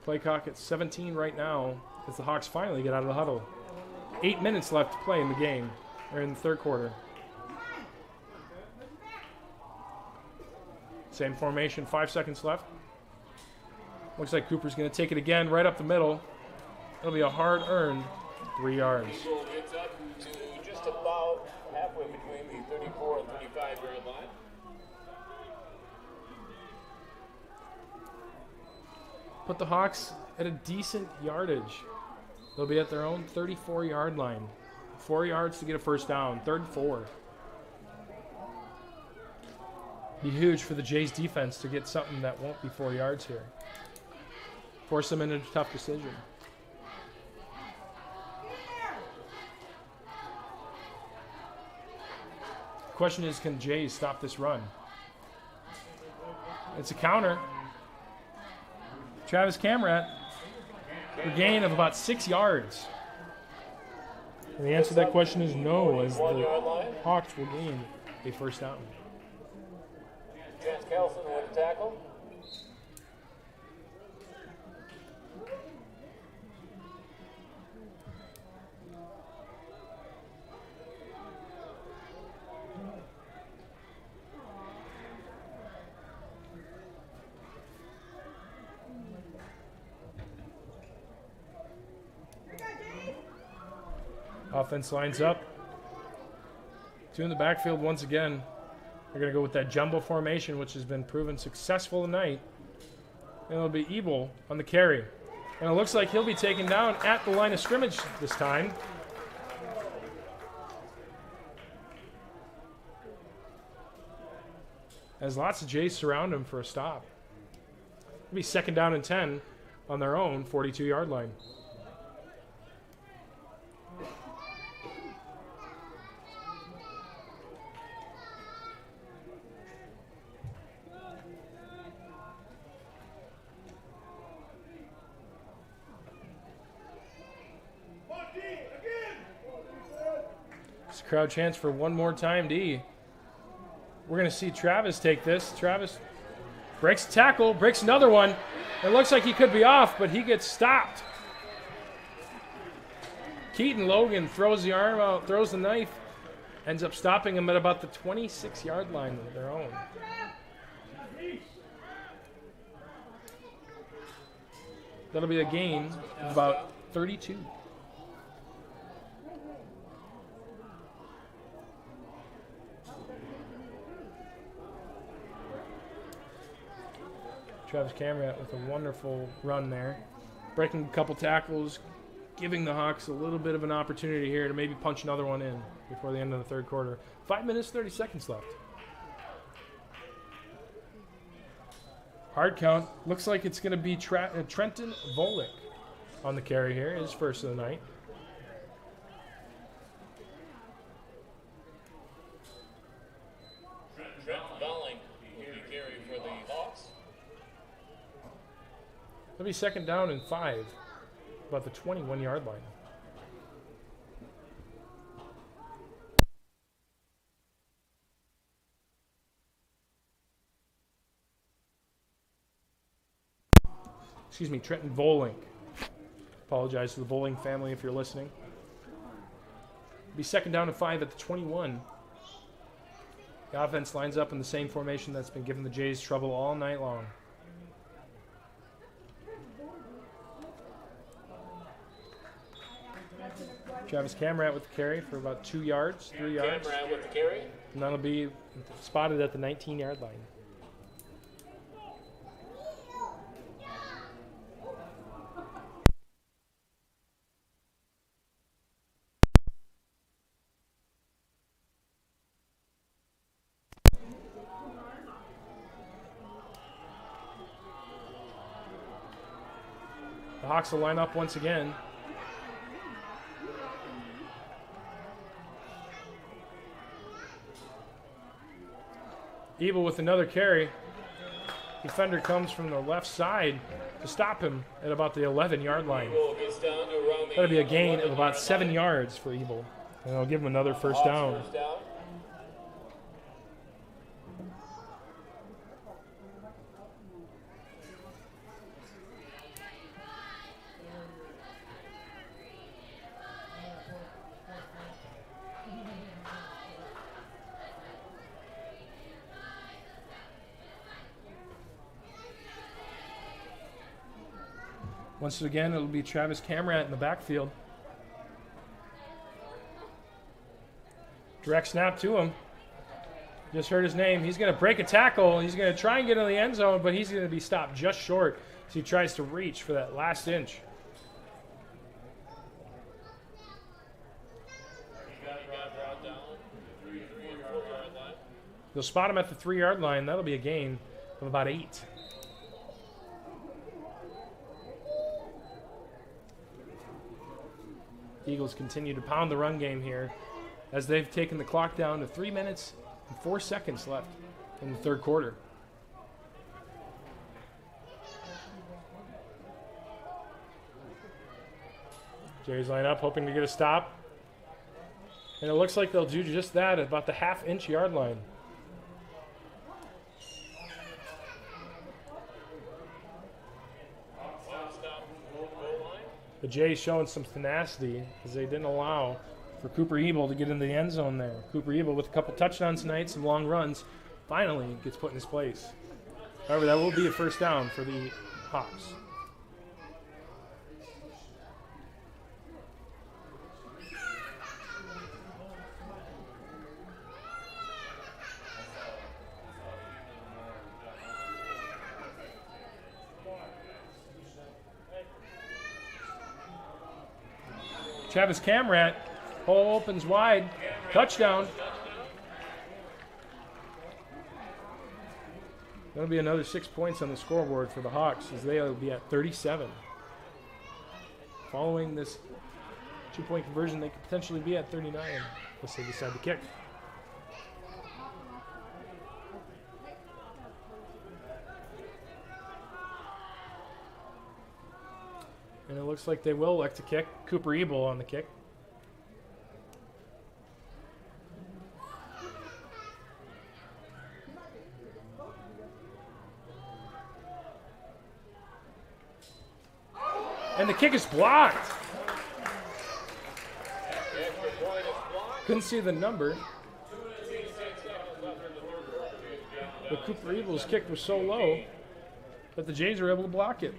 Play clock at 17 right now as the Hawks finally get out of the huddle. 8 minutes left to play in the game, or in the third quarter. Same formation, 5 seconds left. Looks like Cooper's going to take it again right up the middle. It'll be a hard-earned 3 yards. Eagle gets up to just about halfway between the 34 and 35-yard line. Put the Hawks at a decent yardage. They'll be at their own 34-yard line. 4 yards to get a first down. 3rd and 4. Be huge for the Jays defense to get something that won't be 4 yards here. Force them into a tough decision. Question is, can Jays stop this run? It's a counter. Travis Camrat for a gain of about 6 yards. And the answer to that question is no, as the Hawks will gain a first down. Chance Kelson with a tackle. Offense lines up. 2 in the backfield once again. They're going to go with that jumbo formation, which has been proven successful tonight. And it'll be Ebel on the carry. And it looks like he'll be taken down at the line of scrimmage this time. As lots of Jays surround him for a stop. It'll be 2nd down and 10 on their own 42-yard line. Crowd chants for one more time, D. We're going to see Travis take this. Travis breaks a tackle, breaks another one. It looks like he could be off, but he gets stopped. Keaton Logan throws the arm out, throws the knife, ends up stopping him at about the 26-yard line of their own. That'll be a gain of about 32. Travis Camrat with a wonderful run there. Breaking a couple tackles, giving the Hawks a little bit of an opportunity here to maybe punch another one in before the end of the 3rd quarter. 5 minutes, 30 seconds left. Hard count. Looks like it's going to be Trenton Volick on the carry here, his first of the night. Trenton Volick, the carry for the Hawks. It'll be 2nd down and 5, about the 21-yard line. Excuse me, Trenton Volink. Apologize to the Volink family if you're listening. It'll be 2nd down and 5 at the 21. The offense lines up in the same formation that's been giving the Jays trouble all night long. Travis Camrat with the carry for about 2 yards, 3 yards. Camrat with the carry. And that'll be spotted at the 19-yard line. The Hawks will line up once again. Ebel with another carry. Defender comes from the left side to stop him at about the 11-yard line. That'll be a gain of about 7 yards for Ebel. And it'll give him another first down. Once again, it'll be Travis Camrat in the backfield. Direct snap to him. Just heard his name. He's going to break a tackle. He's going to try and get in the end zone, but he's going to be stopped just short as he tries to reach for that last inch. They'll spot him at the 3-yard line. That'll be a gain of about 8. Eagles continue to pound the run game here as they've taken the clock down to 3 minutes and 4 seconds left in the third quarter. Jays line up, hoping to get a stop. And it looks like they'll do just that at about the half-inch yard line. The Jays showing some tenacity as they didn't allow for Cooper Ebel to get in the end zone there. Cooper Ebel with a couple touchdowns tonight, some long runs, finally gets put in his place. However, that will be a first down for the Hawks. Travis Camrat, hole opens wide, touchdown. That'll be another 6 points on the scoreboard for the Hawks as they'll be at 37. Following this 2-point conversion, they could potentially be at 39 unless they decide to kick. And it looks like they will elect to kick. Cooper Ebel on the kick. And the kick is blocked. Couldn't see the number. But Cooper Ebel's kick was so low that the Jays were able to block it.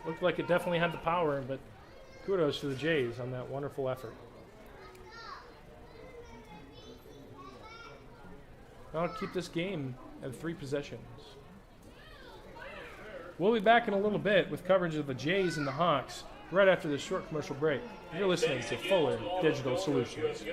Looked like it definitely had the power, but kudos to the Jays on that wonderful effort. I'll keep this game at 3 possessions. We'll be back in a little bit with coverage of the Jays and the Hawks right after this short commercial break. You're listening to Fuller Digital Solutions.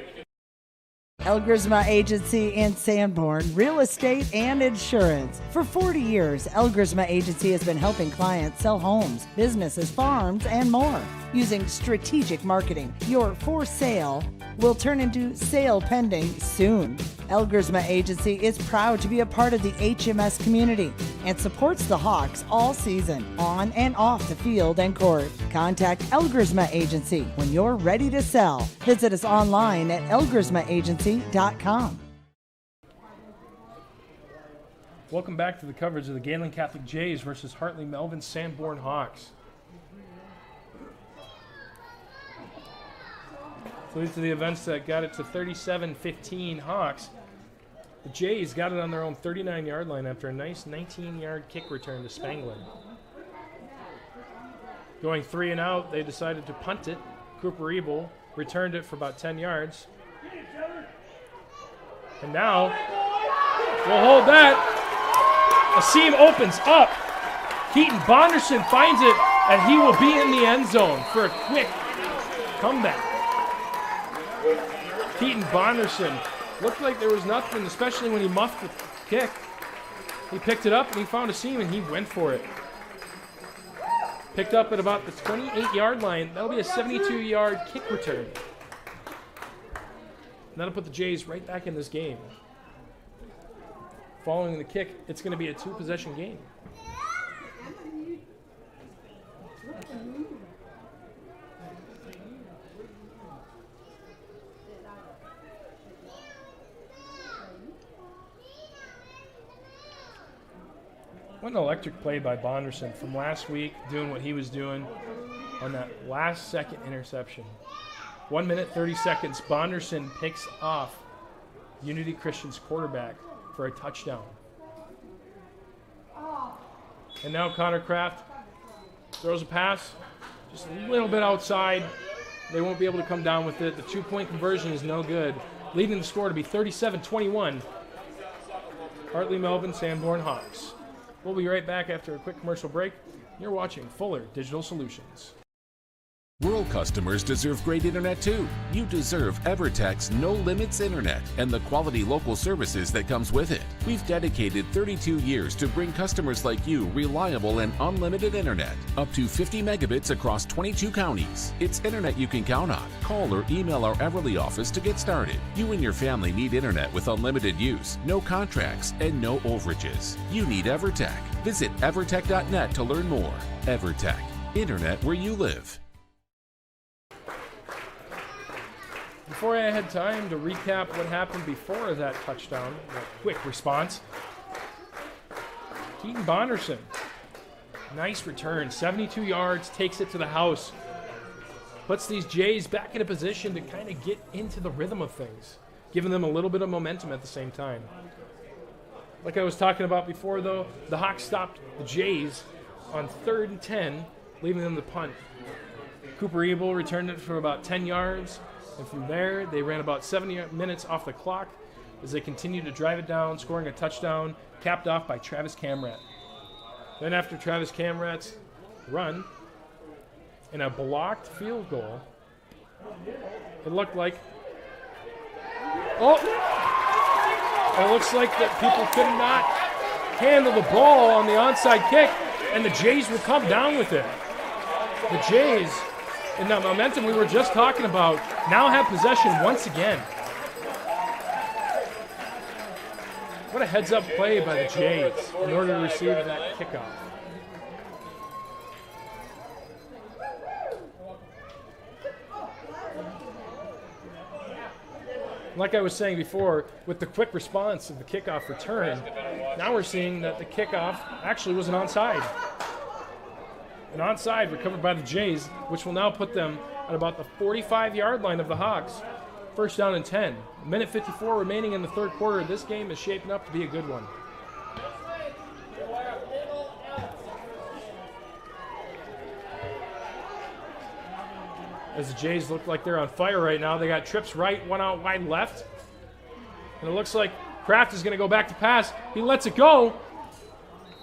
Elgersma Agency in Sanborn, real estate and insurance. For 40 years, Elgersma Agency has been helping clients sell homes, businesses, farms, and more. Using strategic marketing, your for sale will turn into sale pending soon. Elgersma Agency is proud to be a part of the HMS community and supports the Hawks all season, on and off the field and court. Contact Elgersma Agency when you're ready to sell. Visit us online at elgersmaagency.com. Welcome back to the coverage of the Gehlen Catholic Jays versus Hartley Melvin Sanborn Hawks. So these are the events that got it to 37-15 Hawks. The Jays got it on their own 39-yard line after a nice 19-yard kick return to Spangler. Going 3 and out, they decided to punt it. Cooper Ebel returned it for about 10 yards. And now, we'll hold that. A seam opens up. Keaton Bonderson finds it, and he will be in the end zone for a quick comeback. Keaton Bonderson looked like there was nothing, especially when he muffed the kick. He picked it up and he found a seam and he went for it. Picked up at about the 28-yard line. That'll be a 72-yard kick return. And that'll put the Jays right back in this game. Following the kick, it's going to be a 2-possession game. What an electric play by Bonderson from last week, doing what he was doing on that last-second interception. 1 minute, 30 seconds, Bonderson picks off Unity Christian's quarterback for a touchdown. And now Connor Kraft throws a pass, just a little bit outside. They won't be able to come down with it. The 2-point conversion is no good. leading the score to be 37-21. Hartley Melbourne Sanborn Hawks. We'll be right back after a quick commercial break. You're watching Fuller Digital Solutions. Rural customers deserve great internet too. You deserve EverTech's No Limits Internet and the quality local services that comes with it. We've dedicated 32 years to bring customers like you reliable and unlimited internet, up to 50 megabits across 22 counties. It's internet you can count on. Call or email our Everly office to get started. You and your family need internet with unlimited use, no contracts, and no overages. You need EverTech. Visit evertech.net to learn more. EverTech, internet where you live. Before I had time to recap what happened before that touchdown, that quick response, Keaton Bonderson, nice return, 72 yards, takes it to the house, puts these Jays back in a position to kind of get into the rhythm of things, giving them a little bit of momentum at the same time. Like I was talking about before, though, the Hawks stopped the Jays on 3rd and 10, leaving them to punt. Cooper Ebel returned it for about 10 yards. And from there, they ran about 70 minutes off the clock as they continued to drive it down, scoring a touchdown, capped off by Travis Camrat. Then after Travis Camrat's run and a blocked field goal, it looked like, it looks like that people could not handle the ball on the onside kick, and the Jays would come down with it. The Jays, in that momentum we were just talking about, now have possession once again. What a heads-up play by the Jays in order to receive that kickoff. Like I was saying before, with the quick response of the kickoff return, now we're seeing that the kickoff actually was an onside. An onside recovered by the Jays, which will now put them at about the 45-yard line of the Hawks. First down and 10. A minute 54 remaining in the third quarter. This game is shaping up to be a good one. As the Jays look like they're on fire right now, they got trips right, one out wide left. And it looks like Kraft is going to go back to pass. He lets it go.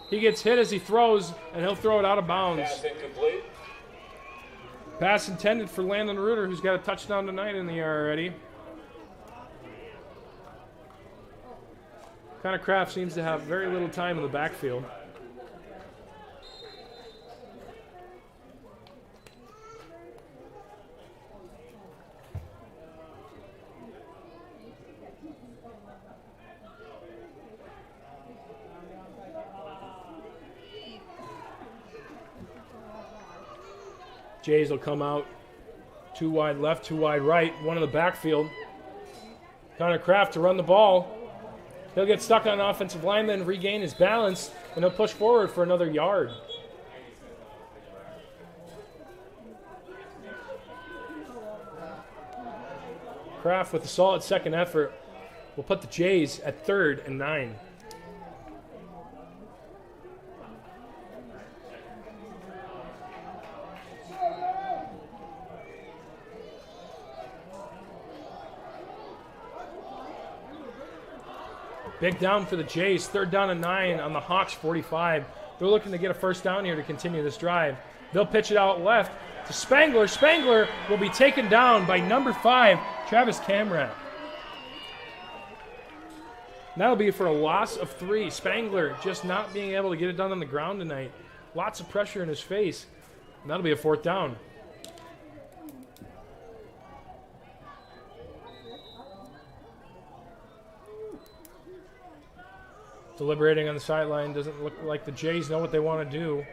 He gets hit as he throws, and he'll throw it out of bounds. Pass incomplete. Pass intended for Landon Reuter, who's got a touchdown tonight in the air already. Connor Kraft seems to have very little time in the backfield. Jays will come out 2 wide left, 2 wide right, one in the backfield. Connor Kraft to run the ball. He'll get stuck on an offensive lineman, regain his balance, and he'll push forward for another yard. Kraft with a solid second effort will put the Jays at 3rd and 9. Big down for the Jays, 3rd down and 9 on the Hawks 45. They're looking to get a first down here to continue this drive. They'll pitch it out left to Spangler. Spangler will be taken down by number 5, Travis Camrat. That'll be for a loss of 3. Spangler just not being able to get it done on the ground tonight. Lots of pressure in his face. And that'll be a 4th down. Deliberating on the sideline. Doesn't look like the Jays know what they want to do.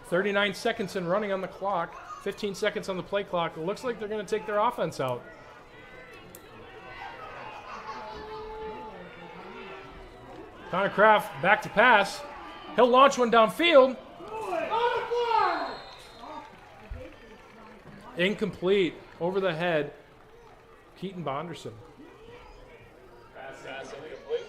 39 seconds and running on the clock. 15 seconds on the play clock. It looks like they're going to take their offense out. Connor Kraft back to pass. He'll launch one downfield. Incomplete. Over the head. Keaton Bonderson. Pass incomplete.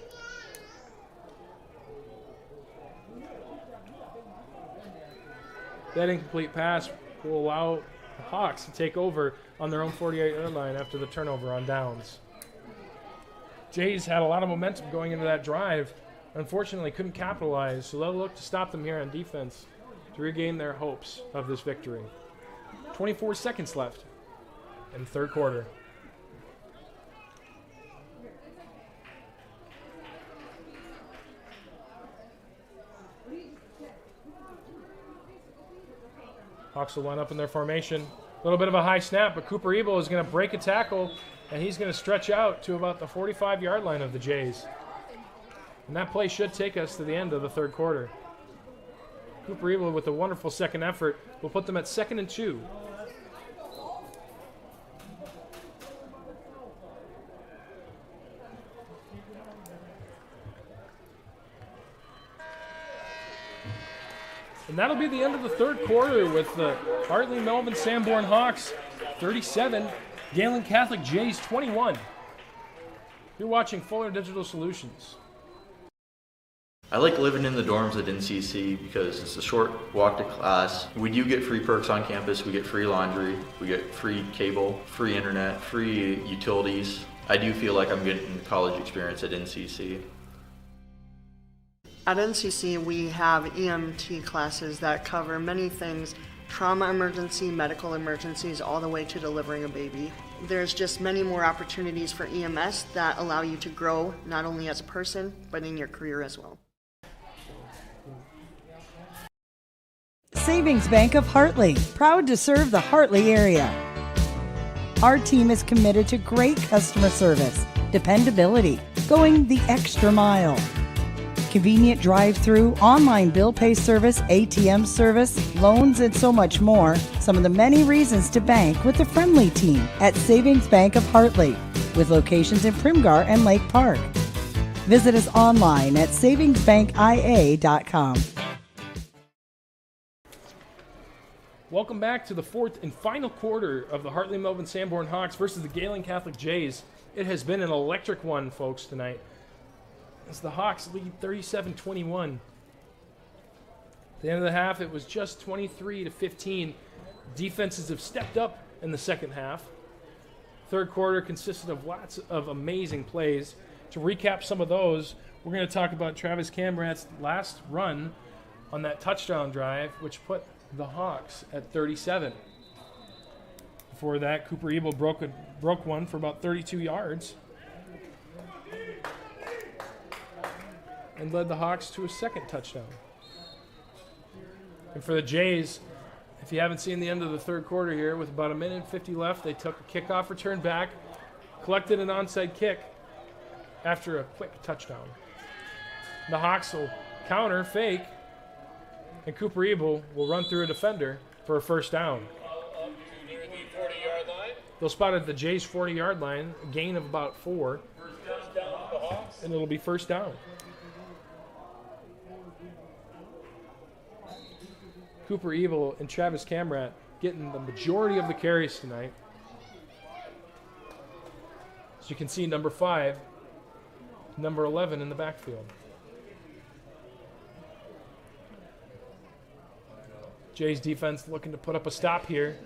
That incomplete pass will allow the Hawks to take over on their own 48-yard line after the turnover on downs. Jays had a lot of momentum going into that drive. Unfortunately, couldn't capitalize, so they'll look to stop them here on defense to regain their hopes of this victory. 24 seconds left in the third quarter. Hawks will line up in their formation. A little bit of a high snap, but Cooper Ebel is going to break a tackle, and he's going to stretch out to about the 45-yard line of the Jays. And that play should take us to the end of the third quarter. Cooper Ebel with a wonderful second effort will put them at 2nd and 2. And that'll be the end of the third quarter with the Hartley Melvin Sanborn Hawks 37, Gehlen Catholic Jays 21. You're watching Fuller Digital Solutions. I like living in the dorms at NCC because it's a short walk to class. We do get free perks on campus. We get free laundry, we get free cable, free internet, free utilities. I do feel like I'm getting the college experience at NCC. At NCC, we have EMT classes that cover many things, trauma emergency, medical emergencies, all the way to delivering a baby. There's just many more opportunities for EMS that allow you to grow not only as a person, but in your career as well. Savings Bank of Hartley, proud to serve the Hartley area. Our team is committed to great customer service, dependability, going the extra mile. Convenient drive-through, online bill pay service, ATM service, loans, and so much more. Some of the many reasons to bank with the friendly team at Savings Bank of Hartley, with locations in Primgar and Lake Park. Visit us online at savingsbankia.com. Welcome back to the fourth and final quarter of the Hartley Melvin Sanborn Hawks versus the Gehlen Catholic Jays. It has been an electric one, folks, tonight, as the Hawks lead 37-21. At the end of the half, it was just 23-15. Defenses have stepped up in the second half. Third quarter consisted of lots of amazing plays. To recap some of those, we're going to talk about Travis Camrat's last run on that touchdown drive, which put the Hawks at 37. Before that, Cooper Ebel broke one for about 32 yards and led the Hawks to a second touchdown. And for the Jays, if you haven't seen the end of the third quarter here, with about 1:50 left, they took a kickoff return back, collected an onside kick after a quick touchdown. The Hawks will counter, fake, and Cooper Ebel will run through a defender for a first down. Near the 40-yard line. They'll spot at the Jays' 40-yard line, a gain of about 4, First down for the Hawks. and it'll be first down. Cooper Ebel and Travis Camrat getting the majority of the carries tonight. As you can see, number 5, number 11 in the backfield. Jays defense looking to put up a stop here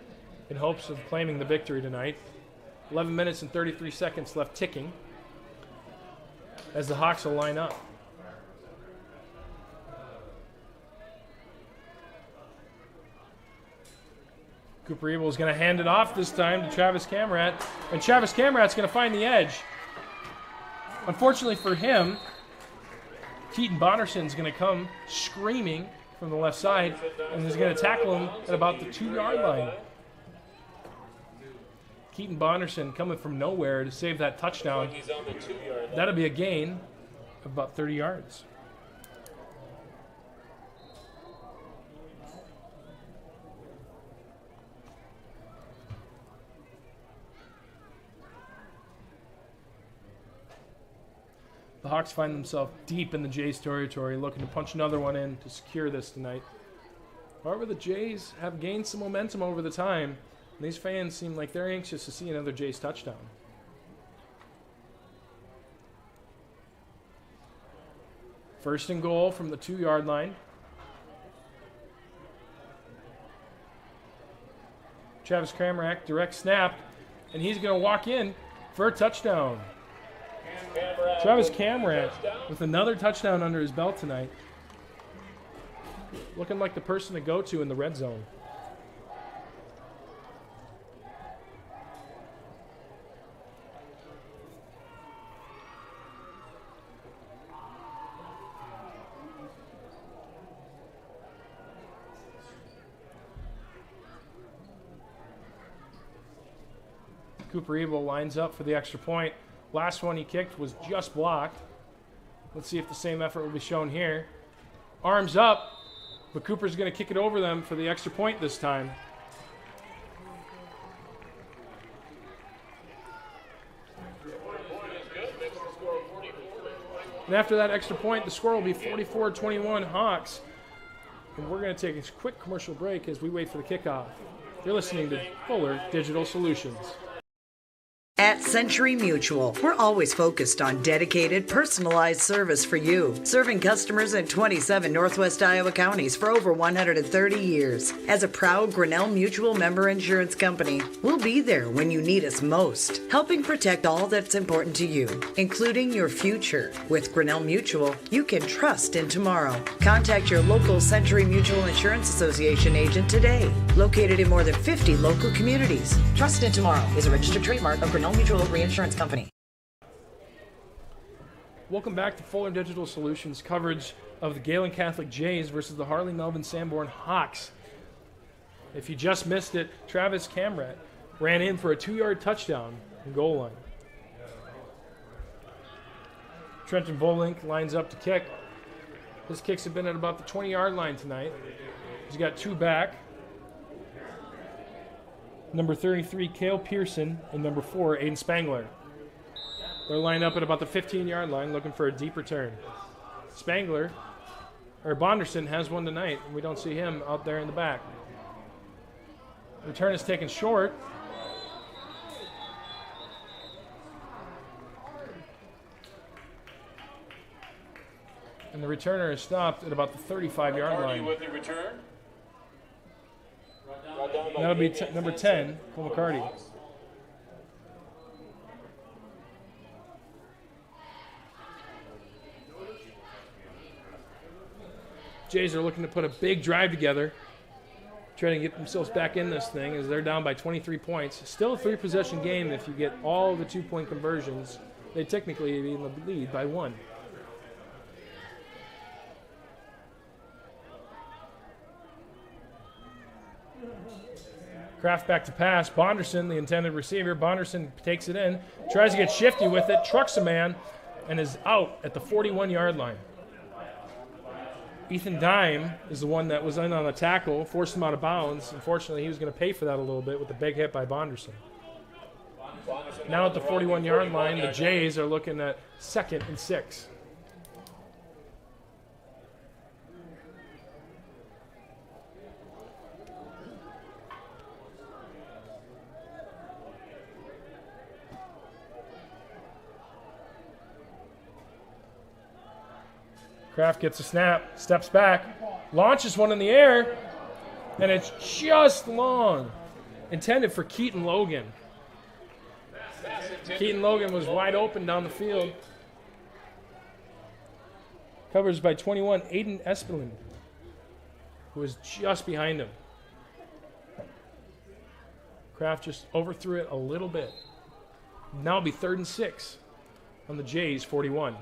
in hopes of claiming the victory tonight. 11 minutes and 33 seconds left ticking as the Hawks will line up. Cooper Ebel is going to hand it off this time to Travis Camrat, and Travis Camrat's going to find the edge. Unfortunately for him, Keaton Bonderson's going to come screaming from the left side, and he's going to tackle him at about the 2-yard line. Keaton Bonderson coming from nowhere to save that touchdown. He's on the 2-yard line. That'll be a gain of about 30 yards. The Hawks find themselves deep in the Jays territory, looking to punch another one in to secure this tonight. However, the Jays have gained some momentum over the time, and these fans seem like they're anxious to see another Jays touchdown. First and goal from the 2-yard line. Travis Kramrak, direct snap, and he's going to walk in for a touchdown. Travis Kramrak with another touchdown under his belt tonight. Looking like the person to go to in the red zone. Cooper Ebel lines up for the extra point. Last one he kicked was just blocked. Let's see if the same effort will be shown here. Arms up, but Cooper's going to kick it over them for the extra point this time. And after that extra point, the score will be 44-21 Hawks. And we're going to take a quick commercial break as we wait for the kickoff. You're listening to Fuller Digital Solutions. At Century Mutual, we're always focused on dedicated, personalized service for you, serving customers in 27 Northwest Iowa counties for over 130 years. As a proud Grinnell Mutual member insurance company, we'll be there when you need us most, helping protect all that's important to you, including your future. With Grinnell Mutual, you can trust in tomorrow. Contact your local Century Mutual Insurance Association agent today, located in more than 50 local communities. Trust in tomorrow is a registered trademark of Grinnell Mutual Reinsurance Company. Welcome back to Fuller Digital Solutions coverage of the Gehlen Catholic Jays versus the Harley Melvin Sanborn Hawks. If you just missed it, Travis Kramrak ran in for a 2-yard touchdown on goal line. Trenton Volink lines up to kick. His kicks have been at about the 20-yard line tonight. He's got 2 back. Number 33, Cale Pearson, and number 4, Aiden Spangler. They're lined up at about the 15-yard line looking for a deep return. Bonderson has one tonight, and we don't see him out there in the back. Return is taken short. And the returner is stopped at about the 35-yard line. With the return. That'll be number 10, Cole McCarty. Jays are looking to put a big drive together, trying to get themselves back in this thing as they're down by 23 points. Still a 3-possession game if you get all the 2-point conversions. They technically be in the lead by 1. Kraft back to pass. Bonderson, the intended receiver. Bonderson takes it in, tries to get shifty with it, trucks a man, and is out at the 41-yard line. Ethan Dime is the one that was in on the tackle, forced him out of bounds. Unfortunately, he was going to pay for that a little bit with the big hit by Bonderson. Now at the 41-yard line, the Jays are looking at 2nd and 6. Kraft gets a snap, steps back, launches one in the air, and it's just long. Intended for Keaton Logan. Keaton Logan was wide open down the field. Covers by 21, Aiden Espelin, who was just behind him. Kraft just overthrew it a little bit. Now it'll be 3rd and 6 on the Jays' 41.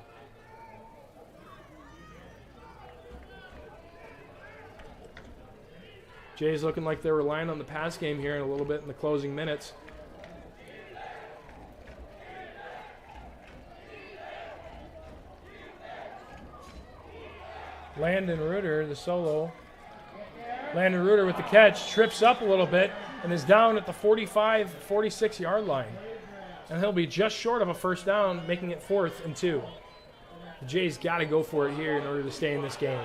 Jays looking like they're relying on the pass game here in a little bit in the closing minutes. Landon Reuter, the solo. Landon Reuter with the catch, trips up a little bit, and is down at the 45, 46-yard line. And he'll be just short of a first down, making it 4th and 2. The Jays got to go for it here in order to stay in this game.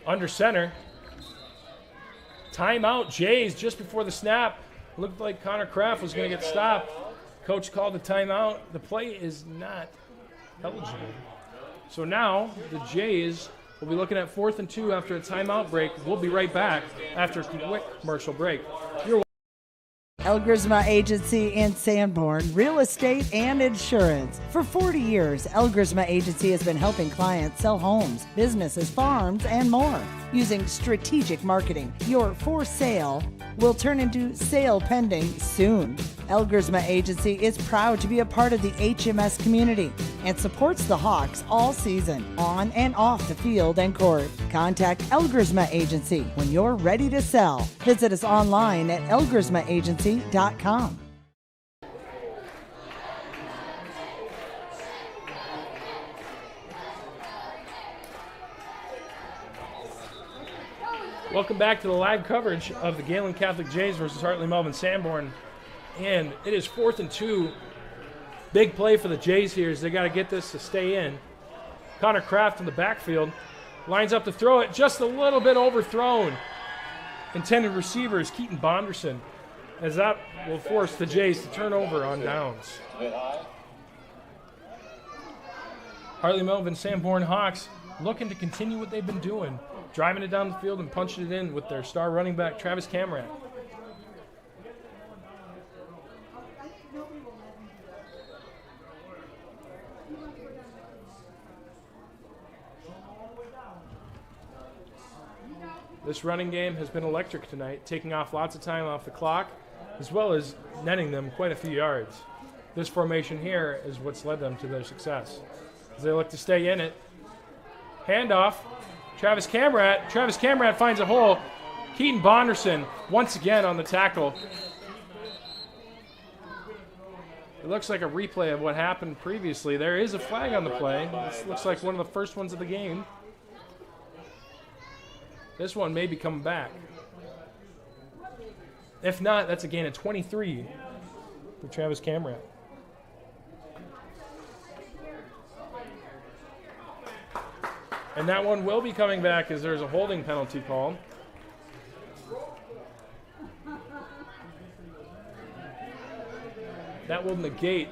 Under center. Timeout, Jays, just before the snap. Looked like Connor Kraft was going to get stopped. Coach called a timeout. The play is not eligible. So now the Jays will be looking at 4th and 2 after a timeout break. We'll be right back after a quick commercial break. Elgersma Agency in Sanborn, real estate and insurance. For 40 years, Elgersma Agency has been helping clients sell homes, businesses, farms, and more. Using strategic marketing, your for sale will turn into sale pending soon. Elgersma Agency is proud to be a part of the HMS community and supports the Hawks all season, on and off the field and court. Contact Elgersma Agency when you're ready to sell. Visit us online at elgersmaagency.com. Welcome back to the live coverage of the Gehlen Catholic Jays versus Hartley Melvin Sanborn. And it is 4th and 2. Big play for the Jays here as they got to get this to stay in. Connor Kraft in the backfield. Lines up to throw it, just a little bit overthrown. Intended receiver is Keaton Bonderson, as that will force the Jays to turn over on downs. Hartley Melvin Sanborn Hawks looking to continue what they've been doing, driving it down the field and punching it in with their star running back, Travis Camrat. This running game has been electric tonight, taking off lots of time off the clock, as well as netting them quite a few yards. This formation here is what's led them to their success. As they look to stay in it, handoff, Travis Camrat. Travis Camrat finds a hole. Keaton Bonderson once again on the tackle. It looks like a replay of what happened previously. There is a flag on the play. This looks like one of the first ones of the game. This one may be coming back. If not, that's a gain of 23 for Travis Camrat. And that one will be coming back as there's a holding penalty call. That will negate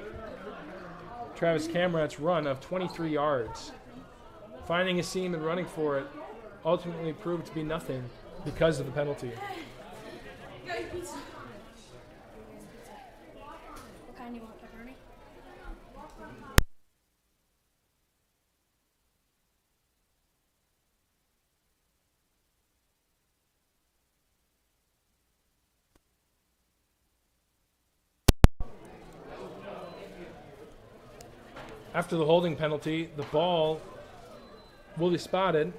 Travis Camrat's run of 23 yards. Finding a seam and running for it ultimately proved to be nothing because of the penalty. What kind do you want, pepperoni? After the holding penalty, the ball will be spotted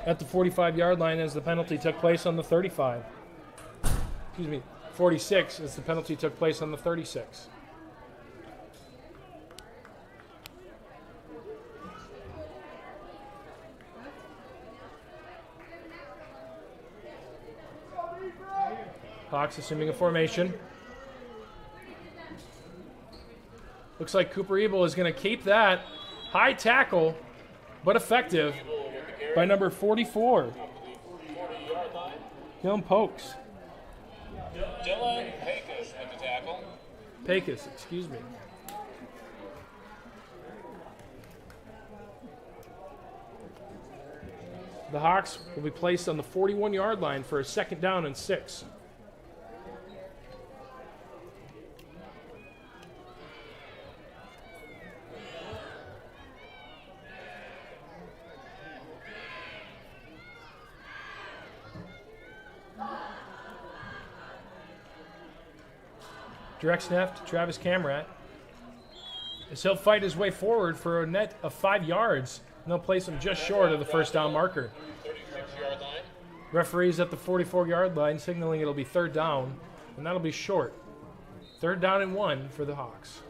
at the 45-yard line as the penalty took place on the 35. 46 as the penalty took place on the 36. Hawks assuming a formation. Looks like Cooper Ebel is going to keep that. High tackle, but effective by number 44. Dylan Pokes. Dylan Pecos with the tackle. Pecos, excuse me. The Hawks will be placed on the 41-yard line for a 2nd down and 6. Direct snap to Travis Camrat. As he'll fight his way forward for a net of 5 yards, and they'll place him just short of the 1st down marker. 36-yard line. Referees at the 44-yard line signaling it'll be 3rd down, and that'll be short. 3rd down and 1 for the Hawks.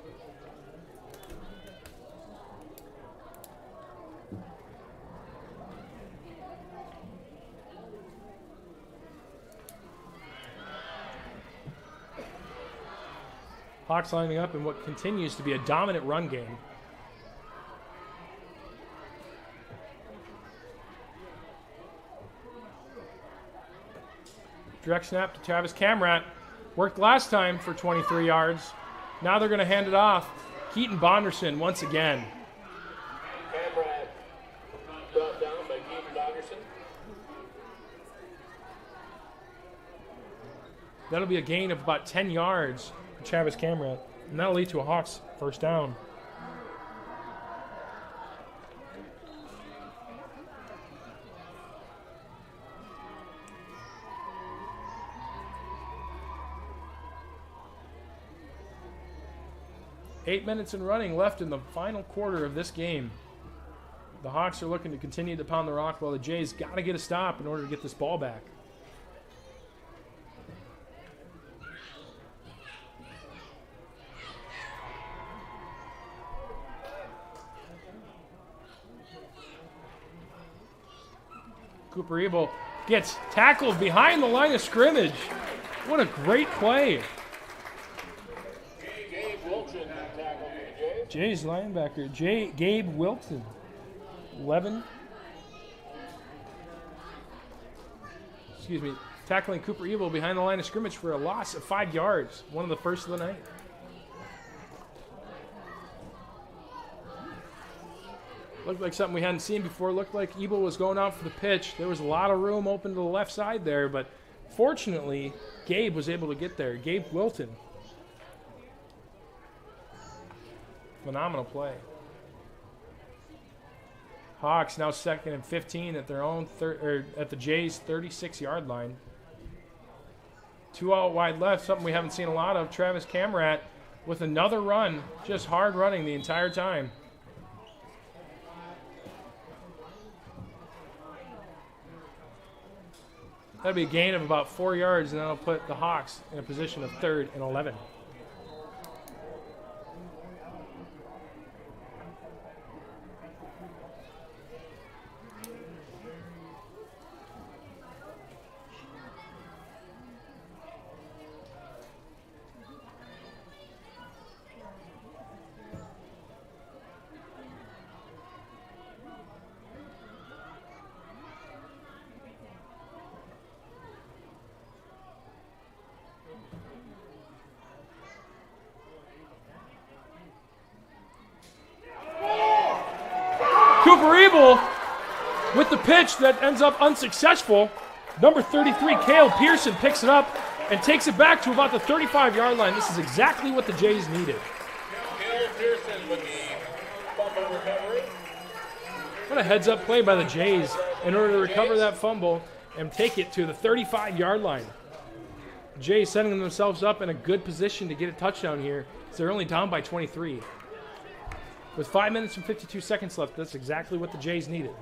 Hawks lining up in what continues to be a dominant run game. Direct snap to Travis Camrat. Worked last time for 23 yards. Now they're going to hand it off. Keaton Bonderson once again. Camrat brought down by Keaton Bonderson. That'll be a gain of about 10 yards for Travis Camrat. And that'll lead to a Hawks first down. Eight minutes and running left in the final quarter of this game. The Hawks are looking to continue to pound the rock while the Jays got to get a stop in order to get this ball back. Cooper Ebel gets tackled behind the line of scrimmage. What a great play. Gabe Wilson tackled the Jays. Jays linebacker, Gabe Wilson. 11. Tackling Cooper Ebel behind the line of scrimmage for a loss of 5 yards. One of the first of the night. Looked like something we hadn't seen before. Looked like Ebel was going out for the pitch. There was a lot of room open to the left side there, but fortunately, Gabe was able to get there. Gabe Wilton. Phenomenal play. Hawks now 2nd and 15 at their own at the Jays 36-yard line. 2 out wide left, something we haven't seen a lot of. Travis Camrat with another run, just hard running the entire time. That'll be a gain of about 4 yards, and that'll put the Hawks in a position of 3rd and 11. Cooper Ebel with the pitch that ends up unsuccessful. Number 33, Cale Pearson, picks it up and takes it back to about the 35-yard line. This is exactly what the Jays needed. Cale Pearson with the fumble recovery. What a heads-up play by the Jays in order to recover that fumble and take it to the 35-yard line. The Jays setting themselves up in a good position to get a touchdown here. So they're only down by 23. With 5 minutes and 52 seconds left, that's exactly what the Jays needed.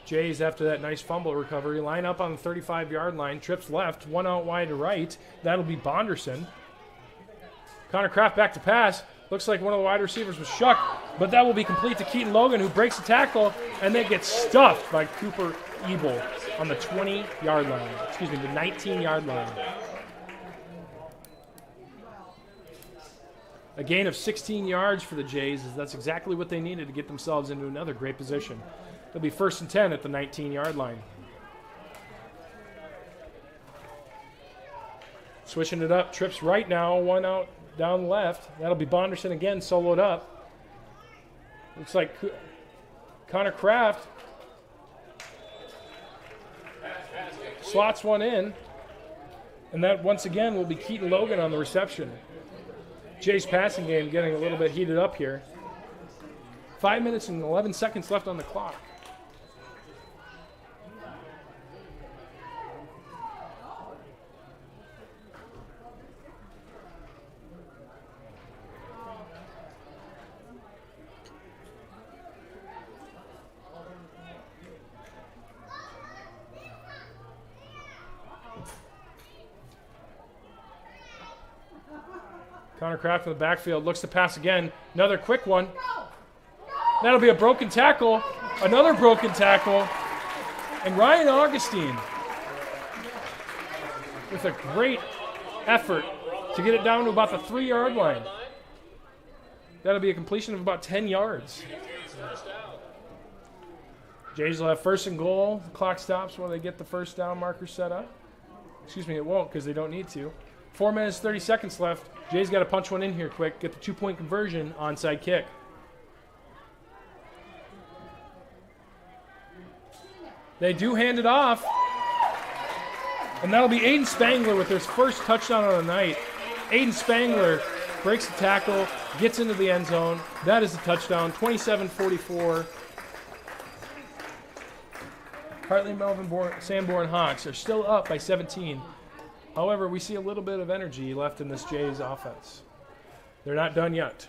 Jays, after that nice fumble recovery, line up on the 35-yard line, trips left, 1 out wide to right. That'll be Bonderson. Connor Kraft back to pass. Looks like one of the wide receivers was shucked, but that will be complete to Keaton Logan, who breaks the tackle and then gets stuffed by Cooper Ebel on the 20-yard line. Excuse me, the 19-yard line. A gain of 16 yards for the Jays, as that's exactly what they needed to get themselves into another great position. It'll be 1st and 10 at the 19-yard line. Switching it up, trips right now, 1 out down left. That'll be Bonderson again, soloed up. Looks like Connor Kraft slots one in. And that, once again, will be Keaton Logan on the reception. Jay's passing game getting a little bit heated up here. 5 minutes and 11 seconds left on the clock. Connor Kraft in the backfield looks to pass again. Another quick one. That'll be a broken tackle, another broken tackle, and Ryan Augustine with a great effort to get it down to about the 3-yard line. That'll be a completion of about 10 yards. Jays will have 1st and goal. The clock stops while they get the first down marker set up. Excuse me, it won't because they don't need to. 4 minutes, 30 seconds left. Jays got to punch one in here quick, get the 2-point conversion, onside kick. They do hand it off. And that'll be Aiden Spangler with his first touchdown of the night. Aiden Spangler breaks the tackle, gets into the end zone. That is a touchdown, 27-44. Hartley Melvin Sanborn Hawks are still up by 17. However, we see a little bit of energy left in this Jays offense. They're not done yet.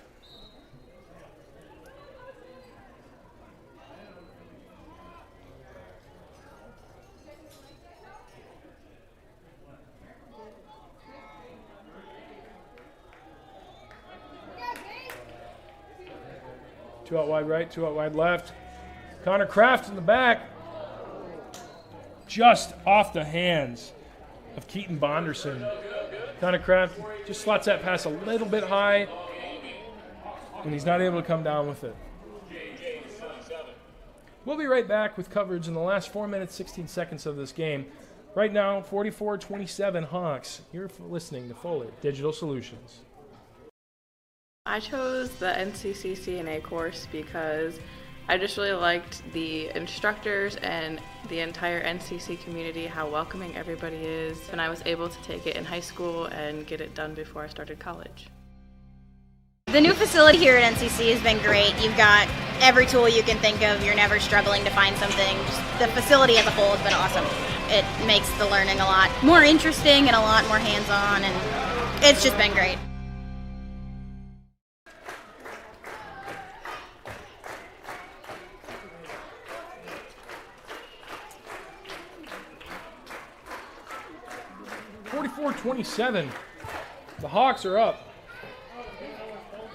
Two out wide right, 2 out wide left. Connor Kraft in the back. Just off the hands of Keaton Bonderson. Connor Kraft just slots that pass a little bit high, and he's not able to come down with it. We'll be right back with coverage in the last 4 minutes, 16 seconds of this game. Right now, 44-27 Hawks. You're listening to Fuller Digital Solutions. I chose the NCC CNA course because I just really liked the instructors and the entire NCC community, how welcoming everybody is. And I was able to take it in high school and get it done before I started college. The new facility here at NCC has been great. You've got every tool you can think of. You're never struggling to find something. Just the facility as a whole has been awesome. It makes the learning a lot more interesting and a lot more hands-on, and it's just been great. .27. The Hawks are up.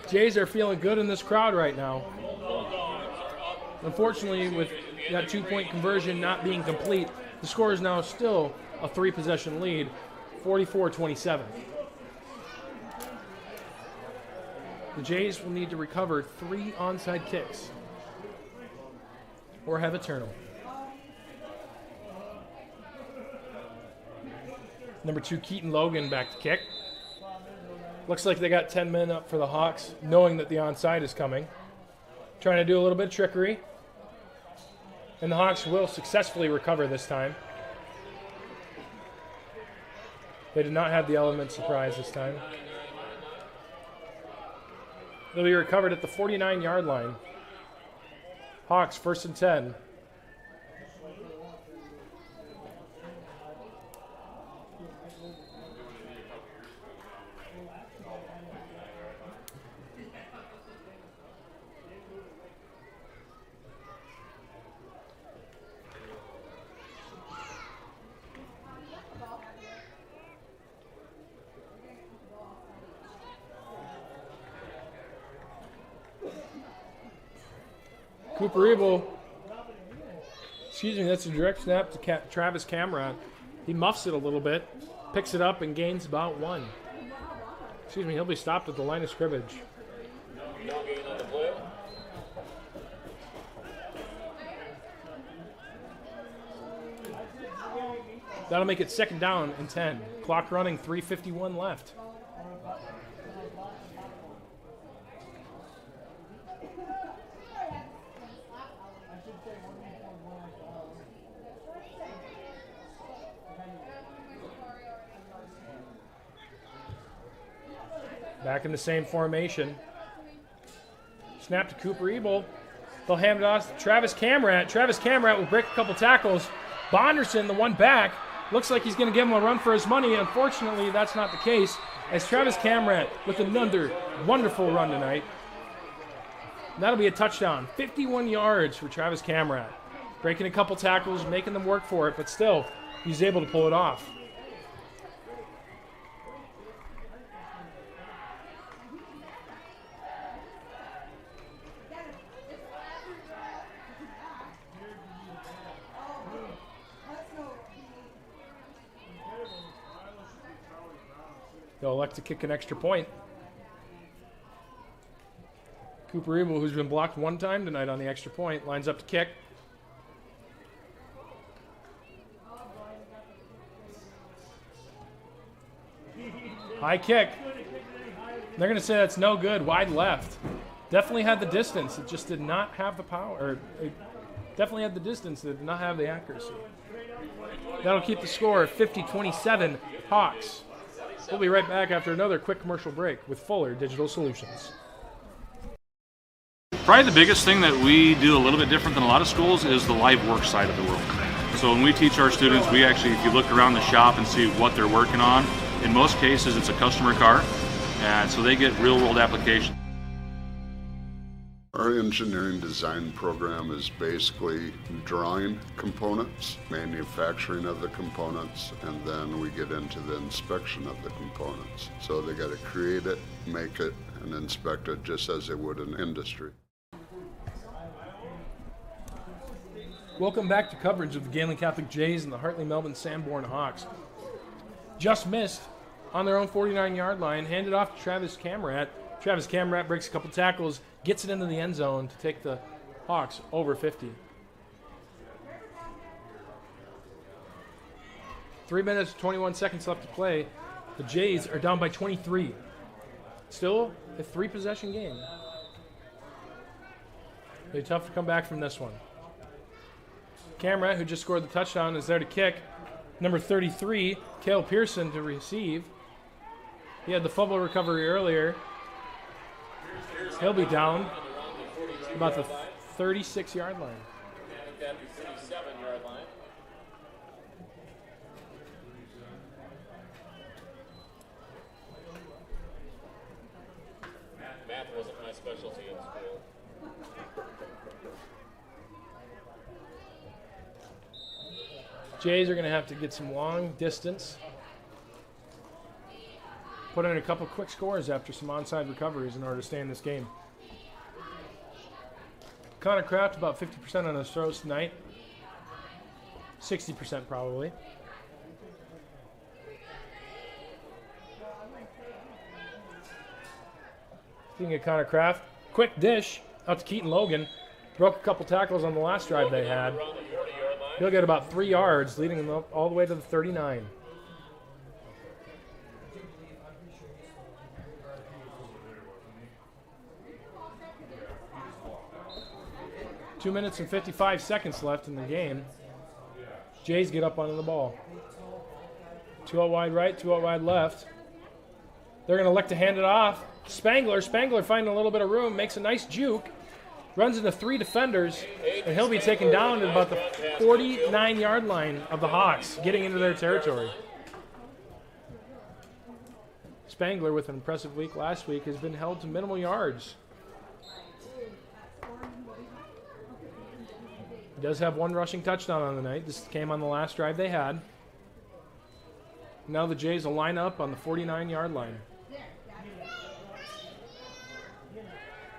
Jays are feeling good in this crowd right now. Unfortunately, with that 2-point conversion not being complete, the score is now still a 3-possession lead, 44-27. The Jays will need to recover 3 onside kicks or have a turnover. Number 2, Keaton Logan back to kick. Looks like they got 10 men up for the Hawks, knowing that the onside is coming. Trying to do a little bit of trickery. And the Hawks will successfully recover this time. They did not have the element surprise this time. They'll be recovered at the 49-yard line. Hawks 1st and 10. Cooper Ebel, that's a direct snap to Travis Camrat. He muffs it a little bit, picks it up, and gains about 1. He'll be stopped at the line of scrimmage. No gain on the play. That'll make it 2nd down and 10. Clock running, 3:51 left. Back in the same formation. Snap to Cooper Ebel. They'll hand it off to Travis Camrat. Travis Camrat will break a couple tackles. Bonderson, the one back, looks like he's going to give him a run for his money. Unfortunately, that's not the case, as Travis Camrat with another wonderful run tonight. And that'll be a touchdown. 51 yards for Travis Camrat. Breaking a couple tackles, making them work for it, but still, he's able to pull it off. They'll elect to kick an extra point. Cooper Evil, who's been blocked one time tonight on the extra point, lines up to kick. High kick. They're going to say that's no good. Wide left. Definitely had the distance. It just did not have the power. Or it definitely had the distance. It did not have the accuracy. That'll keep the score 50-27 Hawks. We'll be right back after another quick commercial break with Fuller Digital Solutions. Probably the biggest thing that we do a little bit different than a lot of schools is the live work side of the world. So when we teach our students, we actually, if you look around the shop and see what they're working on, in most cases it's a customer car, and so they get real world application. Our engineering design program is basically drawing components, manufacturing of the components, and then we get into the inspection of the components. So they got to create it, make it, and inspect it just as they would in industry. Welcome back to coverage of the Gehlen Catholic Jays and the Hartley Melbourne Sanborn Hawks. Just missed on their own 49-yard line, handed off to Travis Camrat. Travis Camrat breaks a couple tackles, gets it into the end zone to take the Hawks over 50. 3 minutes, 21 seconds left to play. The Jays are down by 23. Still a 3-possession game. It'll be tough to come back from this one. Camrat, who just scored the touchdown, is there to kick. Number 33, Cale Pearson, to receive. He had the fumble recovery earlier. He'll be down about the 36-yard line. At the 37-yard line. Math wasn't my specialty in school. Jays are going to have to get some long distance. Put in a couple quick scores after some onside recoveries in order to stay in this game. Connor Kraft about 50% on his throws tonight. 60% probably. Speaking of Connor Kraft, quick dish out to Keaton Logan. Broke a couple tackles on the last drive they had. He'll get about 3 yards, leading him up all the way to the 39. Two minutes and 55 seconds left in the game. Jays get up onto the ball. 2 out wide right, 2 out wide left. They're going to elect to hand it off. Spangler finding a little bit of room, makes a nice juke. Runs into 3 defenders, and he'll be taken down at about the 49-yard line of the Hawks, getting into their territory. Spangler, with an impressive week last week, has been held to minimal yards. He does have 1 rushing touchdown on the night. This came on the last drive they had. Now the Jays will line up on the 49-yard line.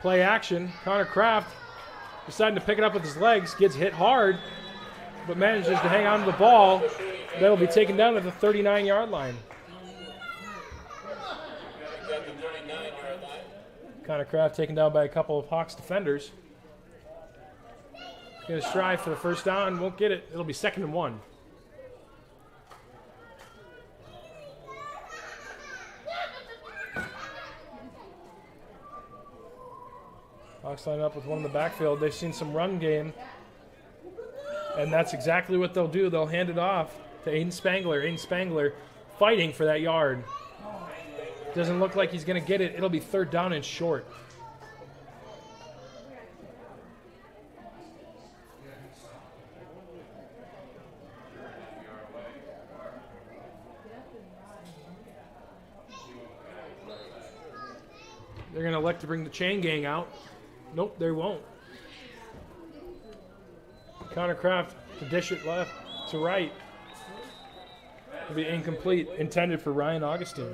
Play action. Connor Kraft deciding to pick it up with his legs. Gets hit hard, but manages to hang on to the ball. That'll be taken down at the 39-yard line. Connor Kraft taken down by a couple of Hawks defenders. Going to strive for the first down. Won't get it. It'll be 2nd and 1. Hawks line up with one in the backfield. They've seen some run game, and that's exactly what they'll do. They'll hand it off to Aiden Spangler. Aiden Spangler fighting for that yard. Doesn't look like he's going to get it. It'll be 3rd down and short. They're going to elect to bring the chain gang out. Nope, they won't. Connor Kraft to dish it left to right. It'll be incomplete, intended for Ryan Augustine.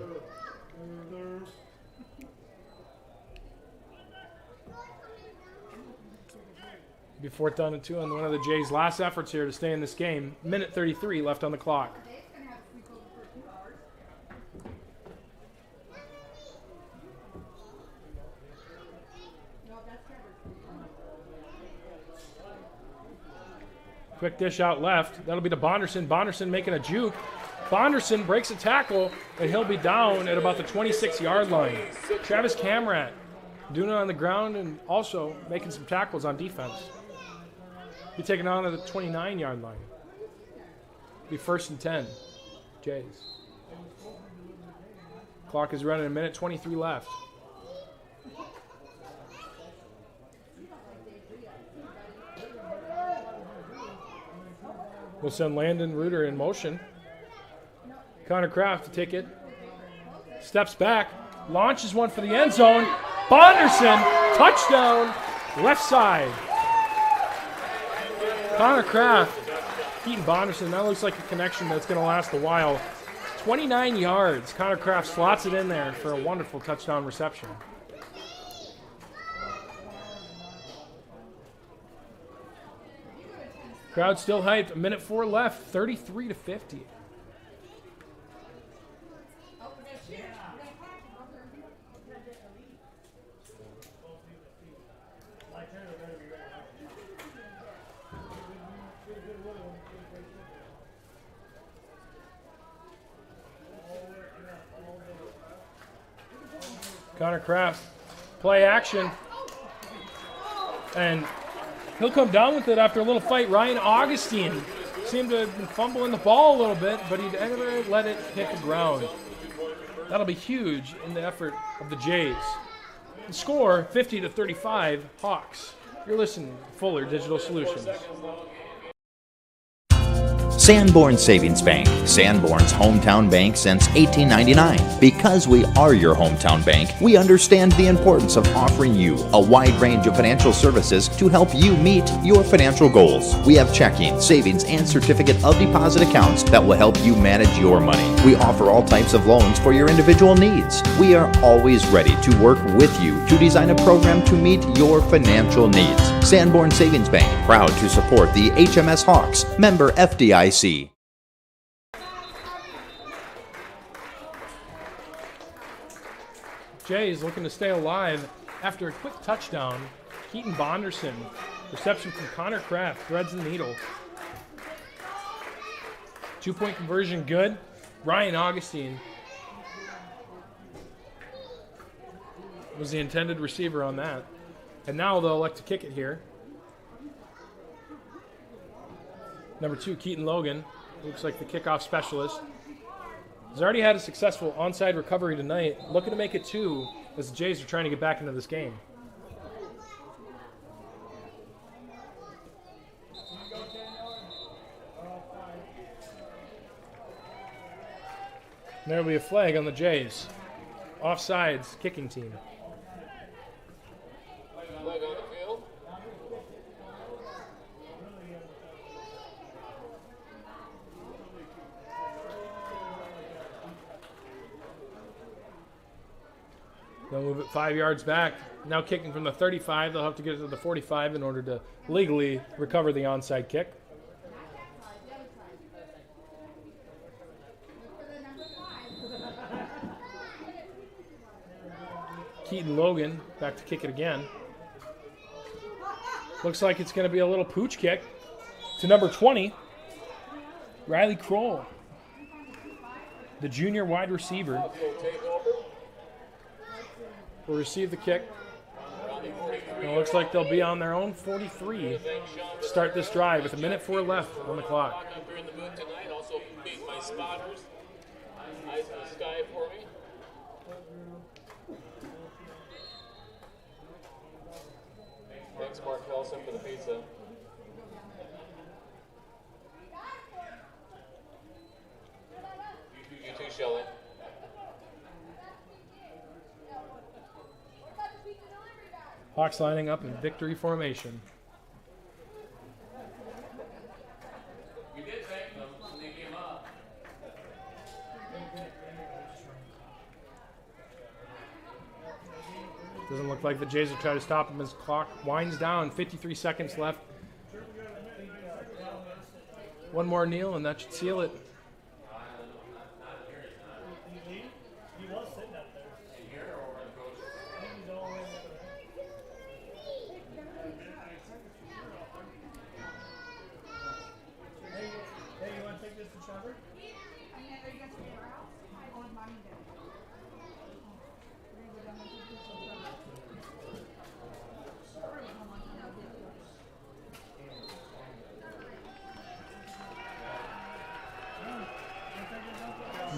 It'll be 4th down and 2 on one of the Jays' last efforts here to stay in this game. Minute 33 left on the clock. Quick dish out left. That'll be to Bonderson. Bonderson making a juke. Bonderson breaks a tackle, and he'll be down at about the 26-yard line. Travis Camrat doing it on the ground and also making some tackles on defense. Be taken on at the 29-yard line. Be 1st and 10. Jays. Clock is running, a minute 23 left. We'll send Landon Reuter in motion. Connor Kraft to take it. Steps back. Launches one for the end zone. Bonderson, touchdown, left side. Connor Kraft, Keaton Bonderson. That looks like a connection that's going to last a while. 29 yards. Connor Kraft slots it in there for a wonderful touchdown reception. Crowd still hyped. A minute 4 left. 33-50. Connor Kraft, play action. And he'll come down with it after a little fight. Ryan Augustine seemed to have been fumbling the ball a little bit, but he never let it hit the ground. That'll be huge in the effort of the Jays. The score, 50-35, Hawks. You're listening to Fuller Digital Solutions. Sanborn Savings Bank, Sanborn's hometown bank since 1899. Because we are your hometown bank, we understand the importance of offering you a wide range of financial services to help you meet your financial goals. We have checking, savings, and certificate of deposit accounts that will help you manage your money. We offer all types of loans for your individual needs. We are always ready to work with you to design a program to meet your financial needs. Sanborn Savings Bank, proud to support the HMS Hawks, member FDIC. Jays looking to stay alive after a quick touchdown. Keaton Bonderson, reception from Connor Kraft, threads the needle. 2-point conversion good. Ryan Augustine was the intended receiver on that. And now they'll elect to kick it here. Number 2, Keaton Logan, looks like the kickoff specialist. He's already had a successful onside recovery tonight, looking to make it 2 as the Jays are trying to get back into this game. And there will be a flag on the Jays. Offsides, kicking team. Flag on the field. They'll move it 5 yards back. Now kicking from the 35. They'll have to get it to the 45 in order to legally recover the onside kick. Keaton Logan back to kick it again. Looks like it's going to be a little pooch kick to number 20, Riley Kroll, the junior wide receiver, will receive the kick. And it looks like they'll be on their own 43 to start this drive with a minute 4 left on the clock. Also beat my spotters. Eyes in the sky for me. Thanks, Mark Nelson, for the pizza. You too, Shelley. Hawks lining up in victory formation. You did thank them when they came up. Doesn't look like the Jays will try to stop him as the clock winds down. 53 seconds left. One more kneel and that should seal it.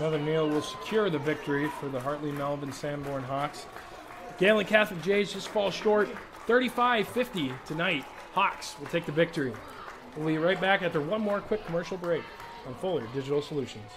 Another nail will secure the victory for the Hartley Melvin Sanborn Hawks. Gehlen Catholic Jays just fall short 35-50 tonight. Hawks will take the victory. We'll be right back after one more quick commercial break on Fuller Digital Solutions.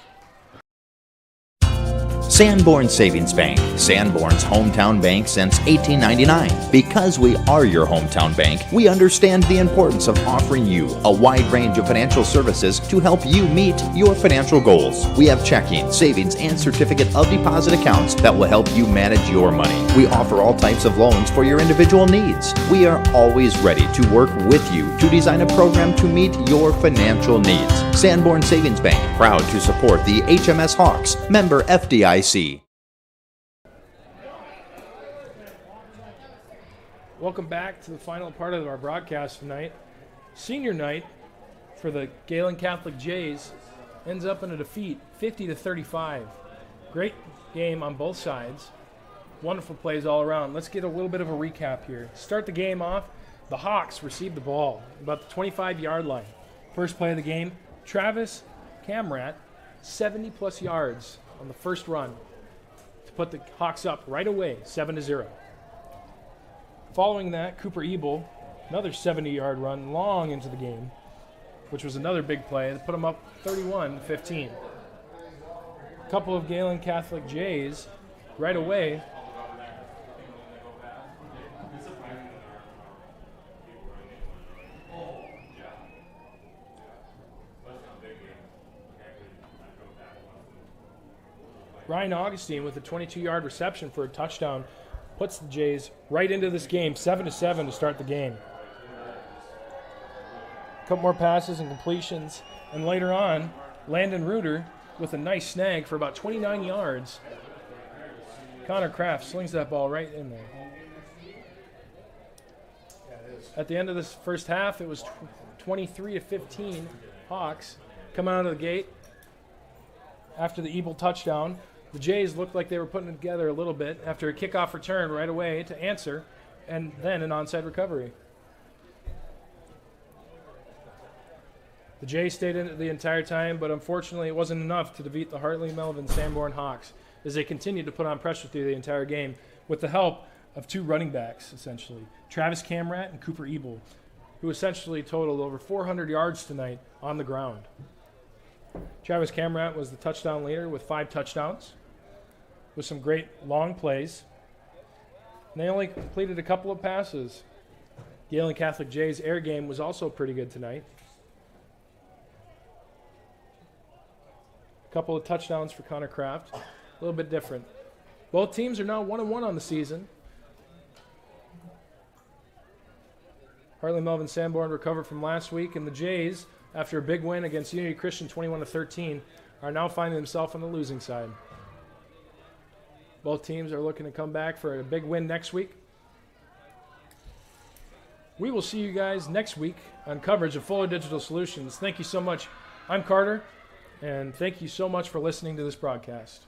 Sanborn Savings Bank, Sanborn's hometown bank since 1899. Because we are your hometown bank, we understand the importance of offering you a wide range of financial services to help you meet your financial goals. We have checking, savings, and certificate of deposit accounts that will help you manage your money. We offer all types of loans for your individual needs. We are always ready to work with you to design a program to meet your financial needs. Sanborn Savings Bank, proud to support the HMS Hawks, member FDIC. Welcome back to the final part of our broadcast tonight. Senior night for the Gehlen Catholic Jays ends up in a defeat, 50-35. Great game on both sides. Wonderful plays all around. Let's get a little bit of a recap here. Start the game off. The Hawks received the ball about the 25-yard line. First play of the game, Travis Camrat, 70-plus yards on the first run to put the Hawks up right away, 7-0. Following that, Cooper Ebel, another 70-yard run long into the game, which was another big play to put them up 31-15. A couple of Gehlen Catholic Jays right away. Ryan Augustine with a 22-yard reception for a touchdown puts the Jays right into this game, 7-7 to start the game. A couple more passes and completions, and later on, Landon Reuter with a nice snag for about 29 yards. Connor Kraft slings that ball right in there. At the end of this first half, it was 23-15 Hawks coming out of the gate after the Ebel touchdown. The Jays looked like they were putting it together a little bit after a kickoff return right away to answer, and then an onside recovery. The Jays stayed in it the entire time, but unfortunately it wasn't enough to defeat the Hartley Melvin Sanborn Hawks as they continued to put on pressure through the entire game with the help of two running backs, essentially, Travis Camrat and Cooper Ebel, who essentially totaled over 400 yards tonight on the ground. Travis Camrat was the touchdown leader with 5 touchdowns, with some great long plays. And they only completed a couple of passes. Gehlen Catholic Jays' air game was also pretty good tonight. A couple of touchdowns for Connor Kraft. A little bit different. Both teams are now 1-1 on the season. Hartley Melvin Sanborn recovered from last week, and the Jays, after a big win against Unity Christian 21-13, are now finding themselves on the losing side. Both teams are looking to come back for a big win next week. We will see you guys next week on coverage of Fuller Digital Solutions. Thank you so much. I'm Carter, and thank you so much for listening to this broadcast.